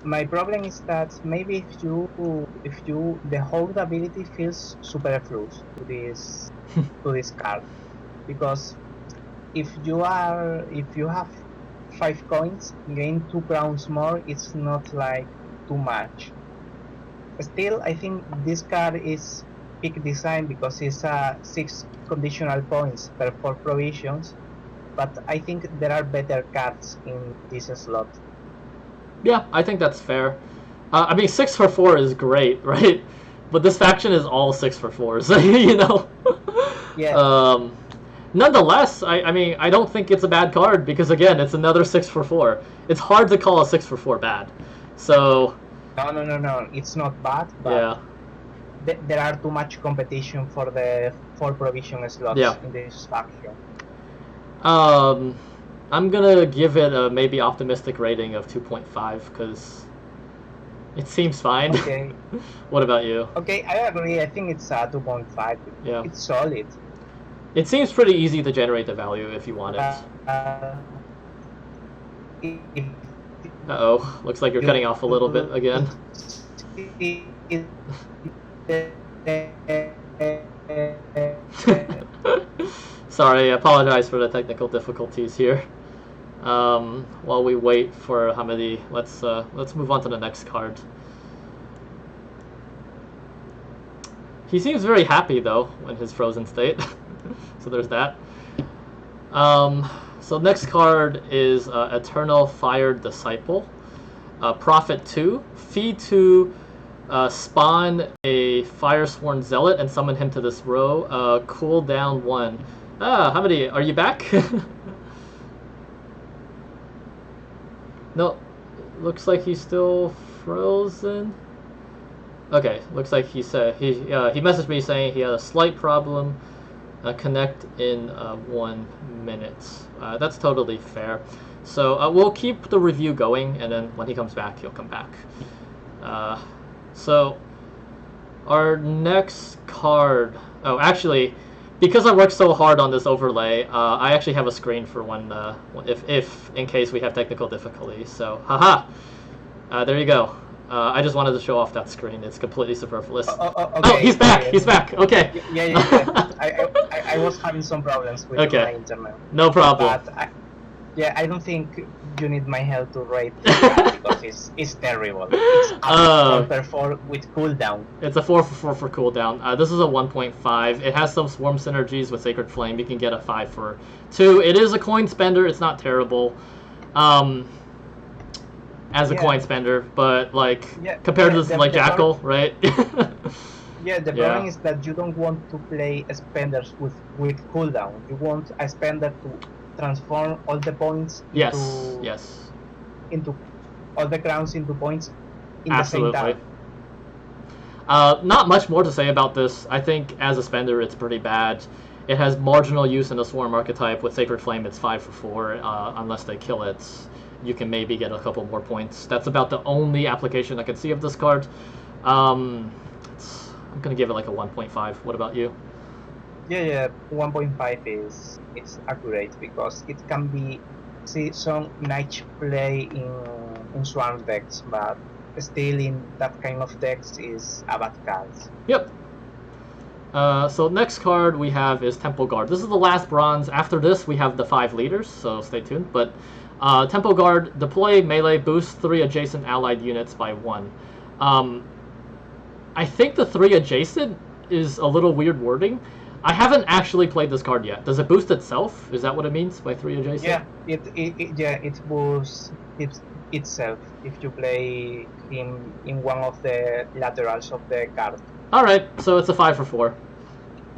My problem is that maybe if you the hold ability feels superfluous to this card, because if you have 5 coins, gain 2 crowns more, it's not like too much. Still, I think this card is peak design because it's 6 conditional points per 4 provisions. but I think there are better cards in this slot. Yeah, I think that's fair. I mean, 6 for 4 is great, right? But this faction is all 6 for 4s, you know? Yeah. Nonetheless, I mean, I don't think it's a bad card because, again, it's another 6 for 4. It's hard to call a 6 for 4 bad. So. No. It's not bad, but Yeah. There are too much competition for the 4 provision slots in this faction. I'm gonna give it a maybe optimistic rating of 2.5 because it seems fine. Okay. What about you? Okay, I agree. I think it's 2.5. Yeah. It's solid. It seems pretty easy to generate the value if you want it. Uh-oh. Looks like you're cutting off a little bit again. Sorry, I apologize for the technical difficulties here. While we wait for Jamedi, let's move on to the next card. He seems very happy though in his frozen state, so there's that. So next card is Eternal Fire Disciple. Profit 2, fee 2, spawn a Firesworn Zealot and summon him to this row. Cooldown 1. Jamedi, are you back? No, looks like he's still frozen. Okay, looks like he said he messaged me saying he had a slight problem. Connect in 1 minute. That's totally fair. So we'll keep the review going, and then when he comes back, he'll come back. So our next card. Oh, actually, because I worked so hard on this overlay, I actually have a screen for when, if in case we have technical difficulties. So, haha, there you go. I just wanted to show off that screen. It's completely superfluous. Okay. Oh, he's back. He's back. Okay. Yeah. I was having some problems with my internet. No problem. But I don't think you need my help to rate this card because it's terrible. It's 4/4 with cooldown. It's a 4/4 for cooldown. This is a 1.5. It has some swarm synergies with Sacred Flame. You can get a 5 for 2. It is a coin spender. It's not terrible. As a coin spender, but like compared to like Jackal, right? The problem is that you don't want to play spenders with cooldown. You want a spender to transform all the points into all the crowns into points in the same time. Not much more to say about this. I think as a spender, it's pretty bad. It has marginal use in the Swarm archetype. With Sacred Flame, it's 5 for 4. Unless they kill it, you can maybe get a couple more points. That's about the only application I can see of this card. I'm gonna give it like a 1.5. What about you? Yeah, 1.5 is accurate because it can be some niche play in Swarm decks, but still in that kind of decks is a bad card. Yep. So next card we have is Temple Guard. This is the last bronze. After this we have the 5 leaders, so stay tuned. But Temple Guard, deploy melee, boost 3 adjacent allied units by 1. I think the 3 adjacent is a little weird wording. I haven't actually played this card yet. Does it boost itself? Is that what it means by 3 adjacent? Yeah, it boosts itself if you play him in one of the laterals of the card. Alright, so it's a 5 for 4.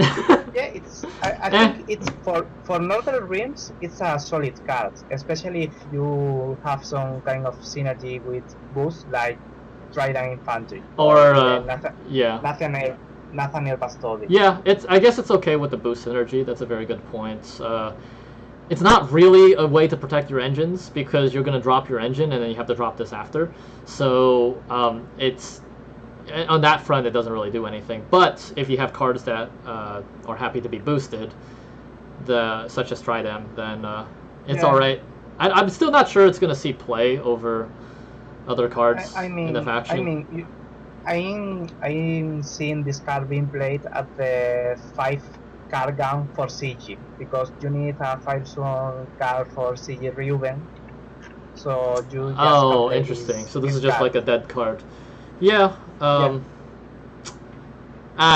I think it's for Northern Realms, it's a solid card, especially if you have some kind of synergy with boost like Trident Infantry or Nathaniel Bastoli. Yeah, I guess it's okay with the boost synergy. That's a very good point. It's not really a way to protect your engines because you're going to drop your engine and then you have to drop this after. So it's on that front, it doesn't really do anything. But if you have cards that are happy to be boosted, such as Trident, then it's all right. I'm still not sure it's going to see play over other cards in the faction. I'm seeing this card being played at the 5 card gun for Siege because you need a 5-zone card for Siege Reuben. So you just interesting. So this is just like a dead card. Yeah. I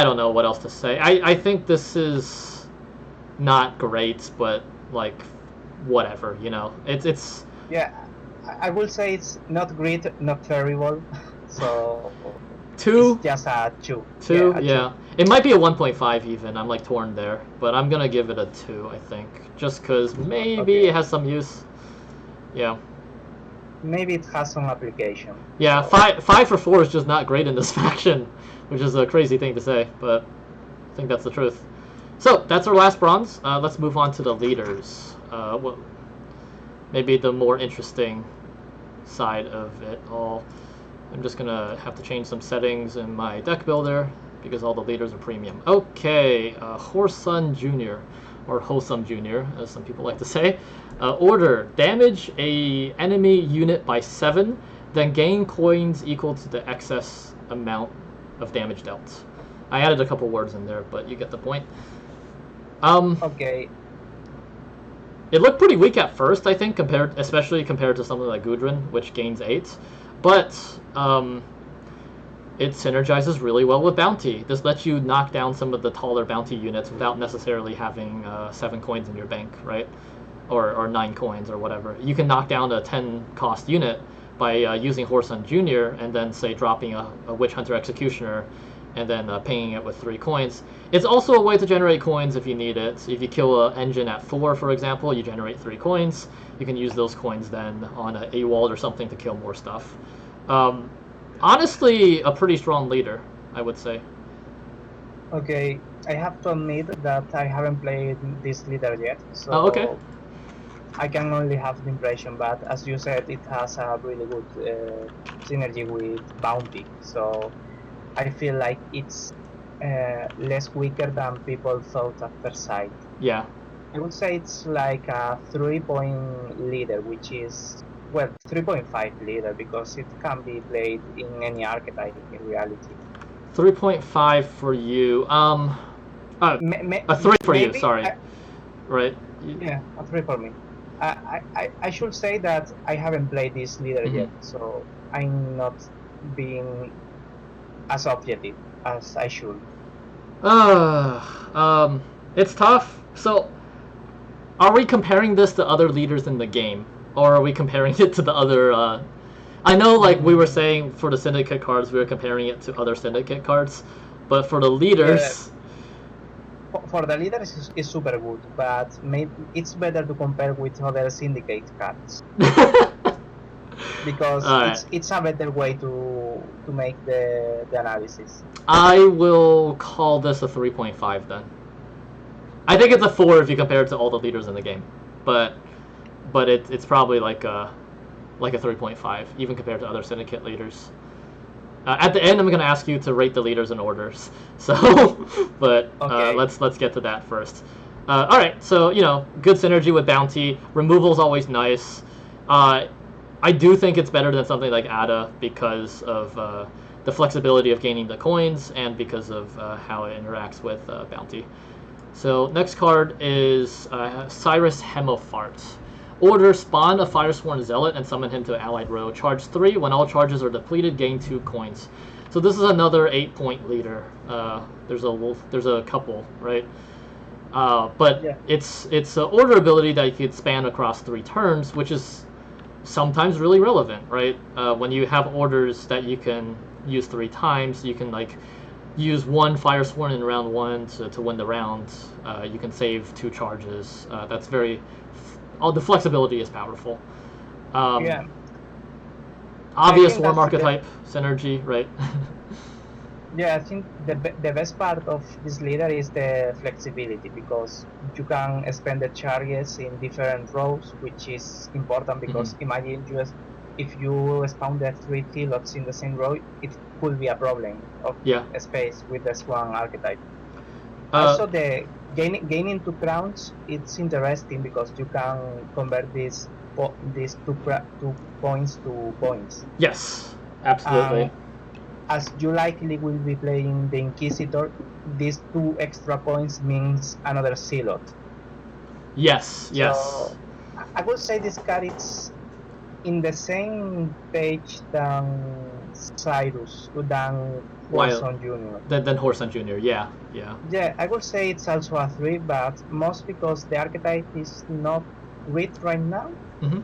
don't know what else to say. I think this is not great, but like whatever, you know. It's Yeah, I will say it's not great, not terrible. So it's 2, just a two. Yeah, 2, a two. yeah. It might be a 1.5 even. I'm like torn there, but I'm gonna give it a 2, I think, just because maybe it Okay. has some use. Yeah. Maybe it has some application. Yeah, So 5 for 4 is just not great in this faction, which is a crazy thing to say, but I think that's the truth. So that's our last bronze. Let's move on to the leaders. Maybe the more interesting side of it all. I'm just gonna have to change some settings in my deck builder because all the leaders are premium. Okay, Horsun Jr. or Hosum Jr. as some people like to say. Order: damage a enemy unit by 7, then gain coins equal to the excess amount of damage dealt. I added a couple words in there, but you get the point. okay. It looked pretty weak at first, I think, especially compared to something like Gudrun, which gains 8. But it synergizes really well with Bounty. This lets you knock down some of the taller Bounty units without necessarily having 7 coins in your bank, right? Or 9 coins or whatever. You can knock down a 10 cost unit by using Horsun Jr. and then, say, dropping a Witch Hunter Executioner and then paying it with 3 coins. It's also a way to generate coins if you need it. If you kill an engine at 4, for example, you generate 3 coins. You can use those coins then on a AWOL or something to kill more stuff. Honestly, a pretty strong leader, I would say. Okay, I have to admit that I haven't played this leader yet, so Okay. I can only have the impression. But as you said, it has a really good synergy with Bounty, so I feel like it's less weaker than people thought at first sight. Yeah. I would say it's like a 3-point leader, which is, well, 3.5 leader because it can be played in any archetype in reality. 3.5 for you. A 3 for you, Maybe, sorry. Right? yeah, a 3 for me. I should say that I haven't played this leader yet, so I'm not being as objective as I should. It's tough. So, are we comparing this to other leaders in the game? Or are we comparing it to the other, I know, like, we were saying for the Syndicate cards, we were comparing it to other Syndicate cards. But for the leaders... For the leaders, it's super good, but maybe it's better to compare with other Syndicate cards. Because Alright. it's a better way to make the analysis. I will call this a 3.5 then. I think it's a 4 if you compare it to all the leaders in the game, but it's probably like a 3.5 even compared to other Syndicate leaders. At the end, I'm gonna ask you to rate the leaders in orders. So, but Okay. Let's get to that first. All right, so you know, good synergy with Bounty. Removal's always nice. I do think it's better than something like Ada because of the flexibility of gaining the coins and because of how it interacts with Bounty. So next card is Cyrus Hemophart. Order: spawn a Firesworn Zealot and summon him to allied row. Charge 3. When all charges are depleted, gain 2 coins. So this is another 8-point leader. There's a couple, right? But Yeah. it's an order ability that you could span across 3 turns, which is sometimes really relevant, right? When you have orders that you can use 3 times, you can like use 1 Firesworn in round 1 to win the round. You can save 2 charges. That's very... the flexibility is powerful. Yeah. Obvious think Swarm that's archetype synergy, right? Yeah, I think the best part of this leader is the flexibility because you can spend the charges in different rows, which is important because imagine if you spawn the 3 Thelots in the same row, it could be a problem of Yeah. space with the Swan archetype. Also, the gaining 2 crowns, it's interesting because you can convert these 2 points to points. Yes, absolutely. As you likely will be playing the Inquisitor, these 2 extra points means another Zealot. Yes, yes. So I would say this card is in the same page than Cyrus, than Horson Jr. Than Horson Jr., yeah. Yeah, I would say it's also a 3, but most because the archetype is not Grid right now. Mm-hmm.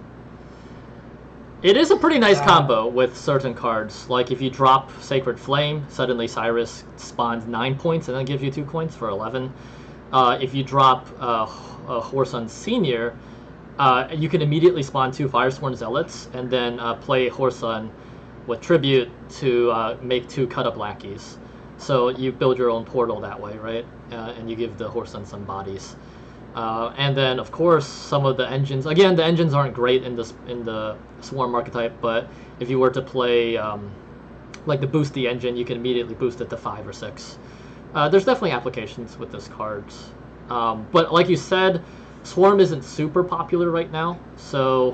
It is a pretty nice combo with certain cards. Like if you drop Sacred Flame, suddenly Cyrus spawns 9 points and then gives you 2 coins for 11. If you drop Horsun Senior, you can immediately spawn 2 Firesworn Zealots and then play Horsun with Tribute to make 2 cut-up lackeys. So you build your own portal that way, right? And you give the Horsun some bodies. And then, of course, some of the engines. Again, the engines aren't great in the Swarm archetype, but if you were to play like the Boosty engine, you can immediately boost it to 5 or 6. There's definitely applications with this card. But like you said, Swarm isn't super popular right now. So,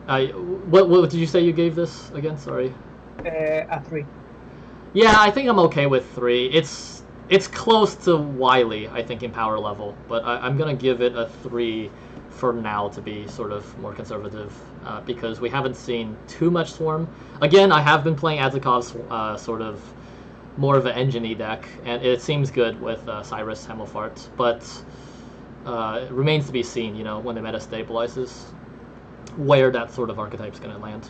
what did you say you gave this again? Sorry. A 3. Yeah, I think I'm okay with 3. It's close to Wily, I think, in power level, but I'm going to give it a 3 for now to be sort of more conservative, because we haven't seen too much Swarm. Again, I have been playing Azakov's sort of more of an engine-y deck, and it seems good with Cyrus Hemmelfart, but it remains to be seen, you know, when the meta stabilizes, where that sort of archetype is going to land.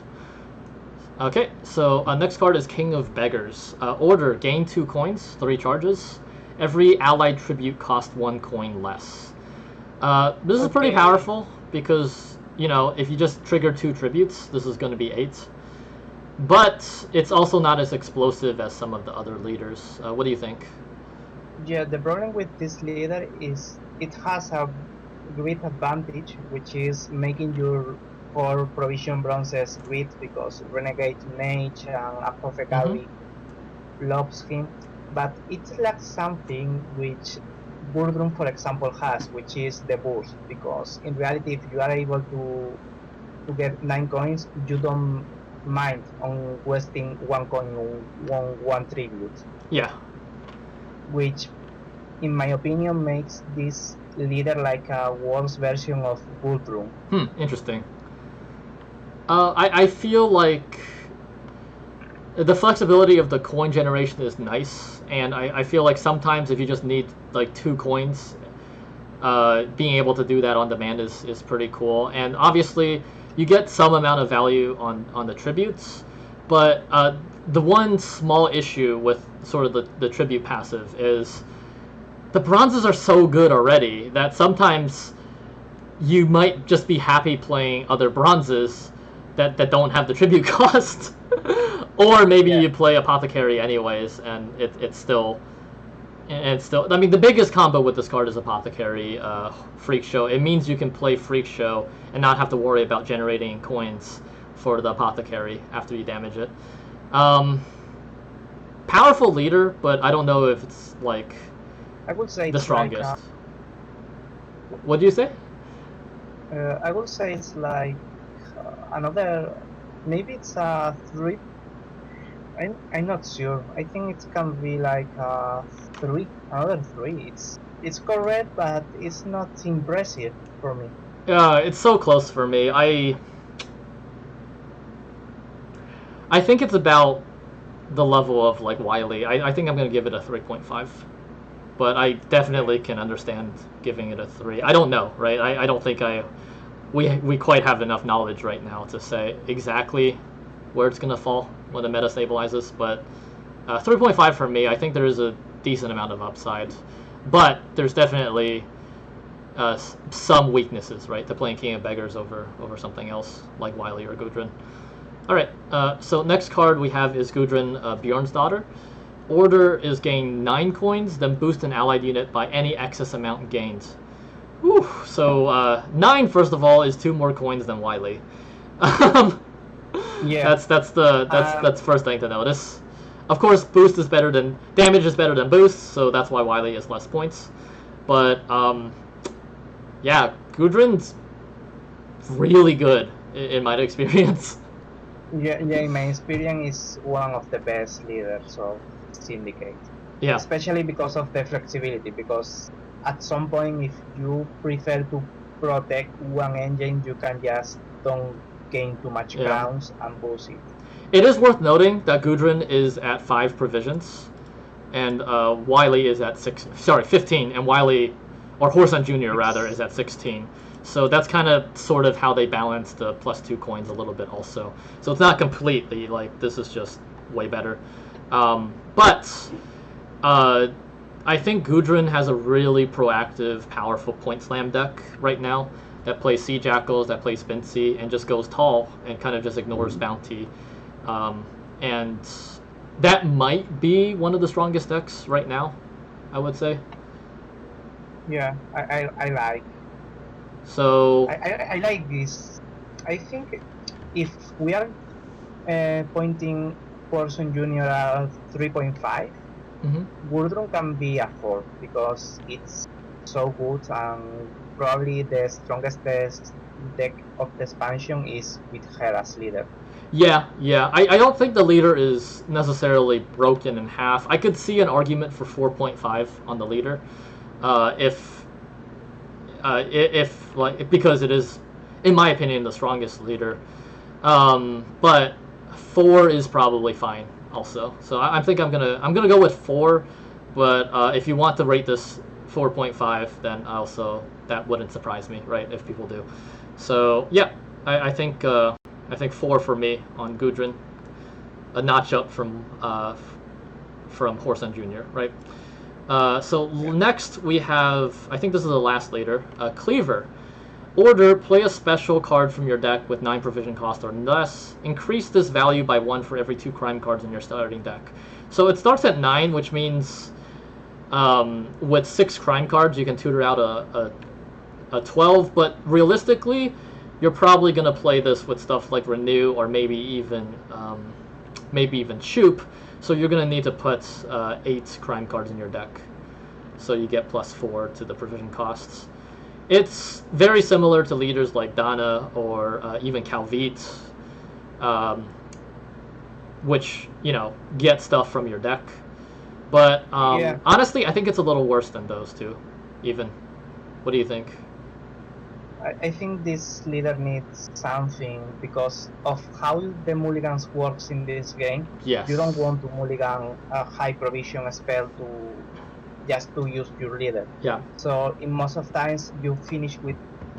Okay, so next card is King of Beggars. Order, gain 2 coins, 3 charges. Every allied tribute cost 1 coin less. This is pretty powerful because, you know, if you just trigger 2 tributes, this is going to be 8. But it's also not as explosive as some of the other leaders. What do you think? Yeah, the problem with this leader is it has a great advantage, which is making your 4 provision bronzes grid, because Renegade Mage and Apothecary loves him, but it lacks something which Burdrum, for example, has, which is the burst, because in reality, if you are able to get 9 coins, you don't mind on wasting 1 coin on one tribute. Yeah. Which, in my opinion, makes this leader like a worse version of Burdrum. Interesting. I feel like the flexibility of the coin generation is nice, and I feel like sometimes if you just need like 2 coins, being able to do that on demand is pretty cool. And obviously you get some amount of value on the tributes, but the one small issue with sort of the tribute passive is the bronzes are so good already that sometimes you might just be happy playing other bronzes that don't have the tribute cost. Or maybe you play Apothecary anyways, and it's still. I mean, the biggest combo with this card is Apothecary, Freak Show. It means you can play Freak Show and not have to worry about generating coins for the Apothecary after you damage it. Powerful leader, but I don't know if it's like I would say the strongest. Like, what do you say? I would say it's like another. Maybe it's a 3. I'm not sure. I think it can be like a 3, another 3. It's correct, but it's not impressive for me. Yeah, it's so close for me. I think it's about the level of like Wily. I think I'm gonna give it a 3.5, but I definitely can understand giving it a 3. I don't know, right? I don't think we quite have enough knowledge right now to say exactly where it's gonna fall when the meta stabilizes, but 3.5 for me. I think there is a decent amount of upside, but there's definitely some weaknesses, right, to playing King of Beggars over something else like Wily or Gudrun. All right, so next card we have is Gudrun, Bjorn's daughter. Order is gain 9 coins, then boost an allied unit by any excess amount gained. Whew, so 9, first of all, is 2 more coins than Wily. Yeah, that's the first thing to notice. Of course, boost is better than damage is better than boost, so that's why Wily is less points. But yeah, Gudrun's really good in my experience. Yeah, in my experience, is one of the best leaders of Syndicate. Yeah, especially because of the flexibility. Because at some point, if you prefer to protect one engine, you can just don't gain too much crowns and boost it. It is worth noting that Gudrun is at 5 provisions, and Wily is at 15, and Wily, or Horson Jr. rather, is at 16. So that's kind of sort of how they balance the +2 coins a little bit also. So it's not completely like this is just way better. But I think Gudrun has a really proactive, powerful point slam deck right now that plays Sea Jackals, that plays Spincy, and just goes tall and kind of just ignores Bounty. And that might be one of the strongest decks right now, I would say. Yeah, I like. So I like this. I think if we are pointing Person Junior at 3.5, Gudrun can be a 4 because it's so good and probably the strongest deck of the expansion is with her as leader. Yeah. I don't think the leader is necessarily broken in half. I could see an argument for 4.5 on the leader, if like because it is, in my opinion, the strongest leader. But 4 is probably fine also. So I think I'm gonna go with 4. But if you want to rate this 4.5, then also that wouldn't surprise me, right? If people do. So yeah, I think 4 for me on Gudrun, a notch up from Horson Jr., right? So next we have, I think this is the last leader, Cleaver. Order, play a special card from your deck with 9 provision cost or less. Increase this value by 1 for every 2 crime cards in your starting deck. So it starts at 9, which means with 6 crime cards you can tutor out a 12, but realistically you're probably going to play this with stuff like Renew or maybe even Choop, so you're going to need to put 8 crime cards in your deck, so you get +4 to the provision costs. It's very similar to leaders like Dana or even Calvit, which, get stuff from your deck. But honestly, I think it's a little worse than those two, even. What do you think? I think this leader needs something because of how the mulligans works in this game. Yes. You don't want to mulligan a high provision spell just to use your leader. Yeah. So in most of times you finish with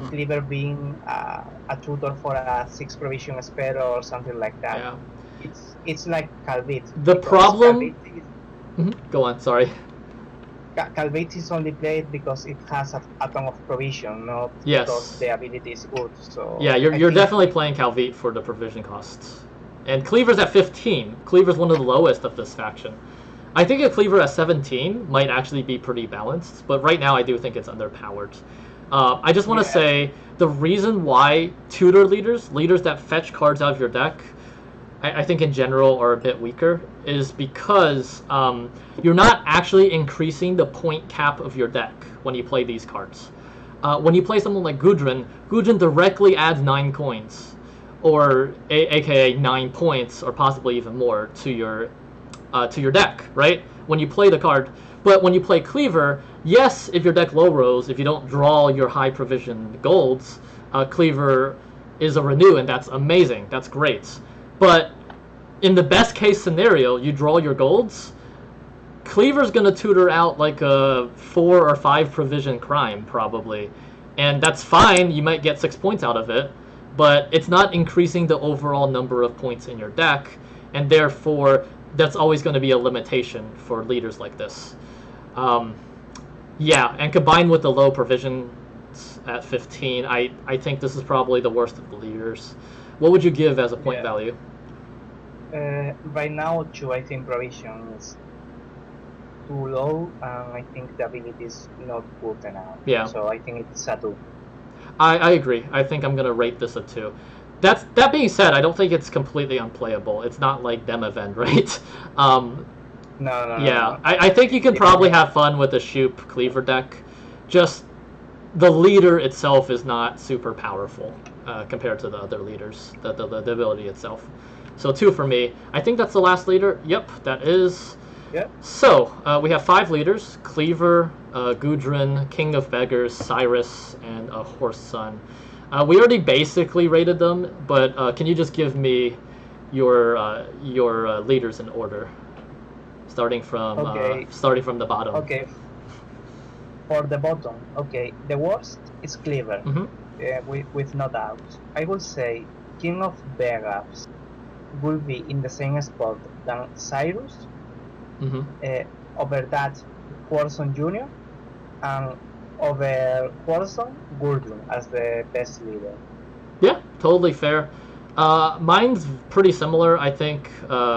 Cleaver being a tutor for a 6 provision spell or something like that. Yeah. It's like Calvit. The problem. Go on. Sorry. Calvit is only played because it has a ton of provision, not because the ability is good. So yeah, you're definitely playing Calvit for the provision costs. And Cleaver's at 15. Cleaver's one of the lowest of this faction. I think a Cleaver at 17 might actually be pretty balanced, but right now I do think it's underpowered. I just want to say the reason why tutor leaders that fetch cards out of your deck, I think in general are a bit weaker, is because you're not actually increasing the point cap of your deck when you play these cards. When you play someone like Gudrun directly adds 9 coins, or aka 9 points, or possibly even more to your deck, right? When you play the card. But when you play Cleaver, yes, if your deck low rolls, if you don't draw your high provision golds, Cleaver is a Renew, and that's amazing. That's great. But in the best case scenario, you draw your golds, Cleaver's going to tutor out like a 4 or 5 provision crime, probably. And that's fine, you might get 6 points out of it, but it's not increasing the overall number of points in your deck, and therefore that's always going to be a limitation for leaders like this. And combined with the low provisions at 15, I think this is probably the worst of the leaders. What would you give as a point value? Right now, 2, I think provision is too low, and I think the ability is not good enough. Yeah. So I think it's a 2. I agree. I think I'm going to rate this a 2. That being said, I don't think it's completely unplayable. It's not like Demavend, right? No. Yeah, I think you can probably have fun with the Shoop Cleaver deck. Just the leader itself is not super powerful compared to the other leaders, the ability itself. So 2 for me. I think that's the last leader. Yep, that is. Yep. So we have 5 leaders: Cleaver, Gudrun, King of Beggars, Cyrus, and Horse Sun. We already basically rated them, but can you just give me your leaders in order, starting from the bottom? Okay. For the bottom, okay. The worst is Cleaver. with no doubt. I will say King of Beggars will be in the same spot than Cyrus, Hmm. over that Quarson Jr., and over Quarson, Gurdon as the best leader. Yeah, totally fair. Mine's pretty similar. I think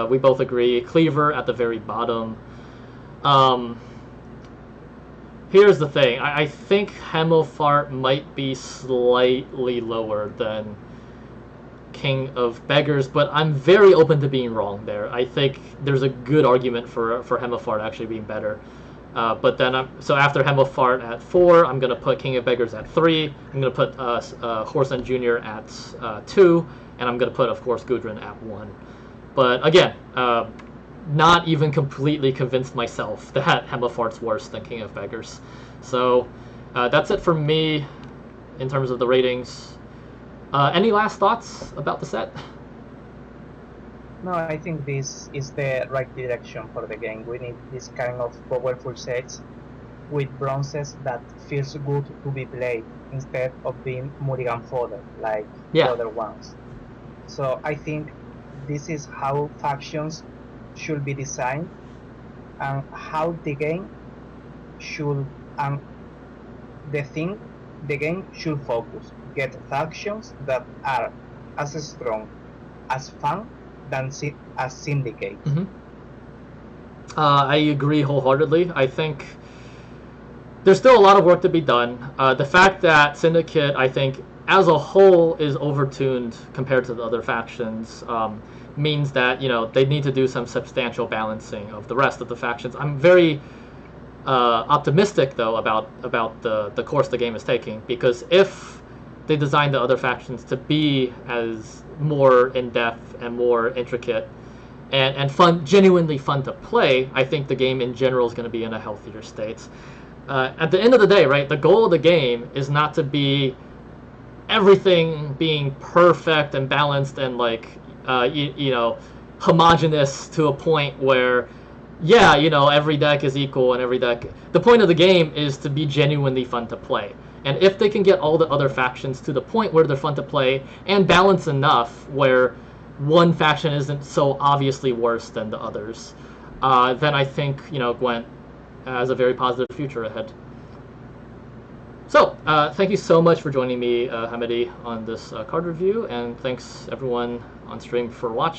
we both agree. Cleaver at the very bottom. Um, Here's the thing. I think Hemofart might be slightly lower than King of Beggars, but I'm very open to being wrong there. I think there's a good argument for Hemofart actually being better. But then so after Hemofart at 4, I'm gonna put King of Beggars at 3. I'm gonna put Horson Jr. at 2, and I'm gonna put, of course, Gudrun at 1. But again, not even completely convinced myself that Hemofart's worse than King of Beggars. So that's it for me in terms of the ratings. Any last thoughts about the set? No, I think this is the right direction for the game. We need this kind of powerful sets with bronzes that feels good to be played instead of being mulligan fodder like the other ones. So I think this is how factions should be designed and how the game should the game should focus. Get factions that are as strong, as fun than as Syndicate. Mm-hmm. I agree wholeheartedly. I think there's still a lot of work to be done. The fact that Syndicate, I think, as a whole, is overtuned compared to the other factions means that they need to do some substantial balancing of the rest of the factions. I'm very optimistic though about the course the game is taking, because if they design the other factions to be as more in depth and more intricate and fun, genuinely fun to play, I think the game in general is going to be in a healthier state. At the end of the day, right, the goal of the game is not to be everything being perfect and balanced and homogenous to a point where every deck is equal and every deck. The point of the game is to be genuinely fun to play. And if they can get all the other factions to the point where they're fun to play and balance enough where one faction isn't so obviously worse than the others, then I think Gwent has a very positive future ahead. So, thank you so much for joining me, Jamedi, on this card review, and thanks everyone on stream for watching.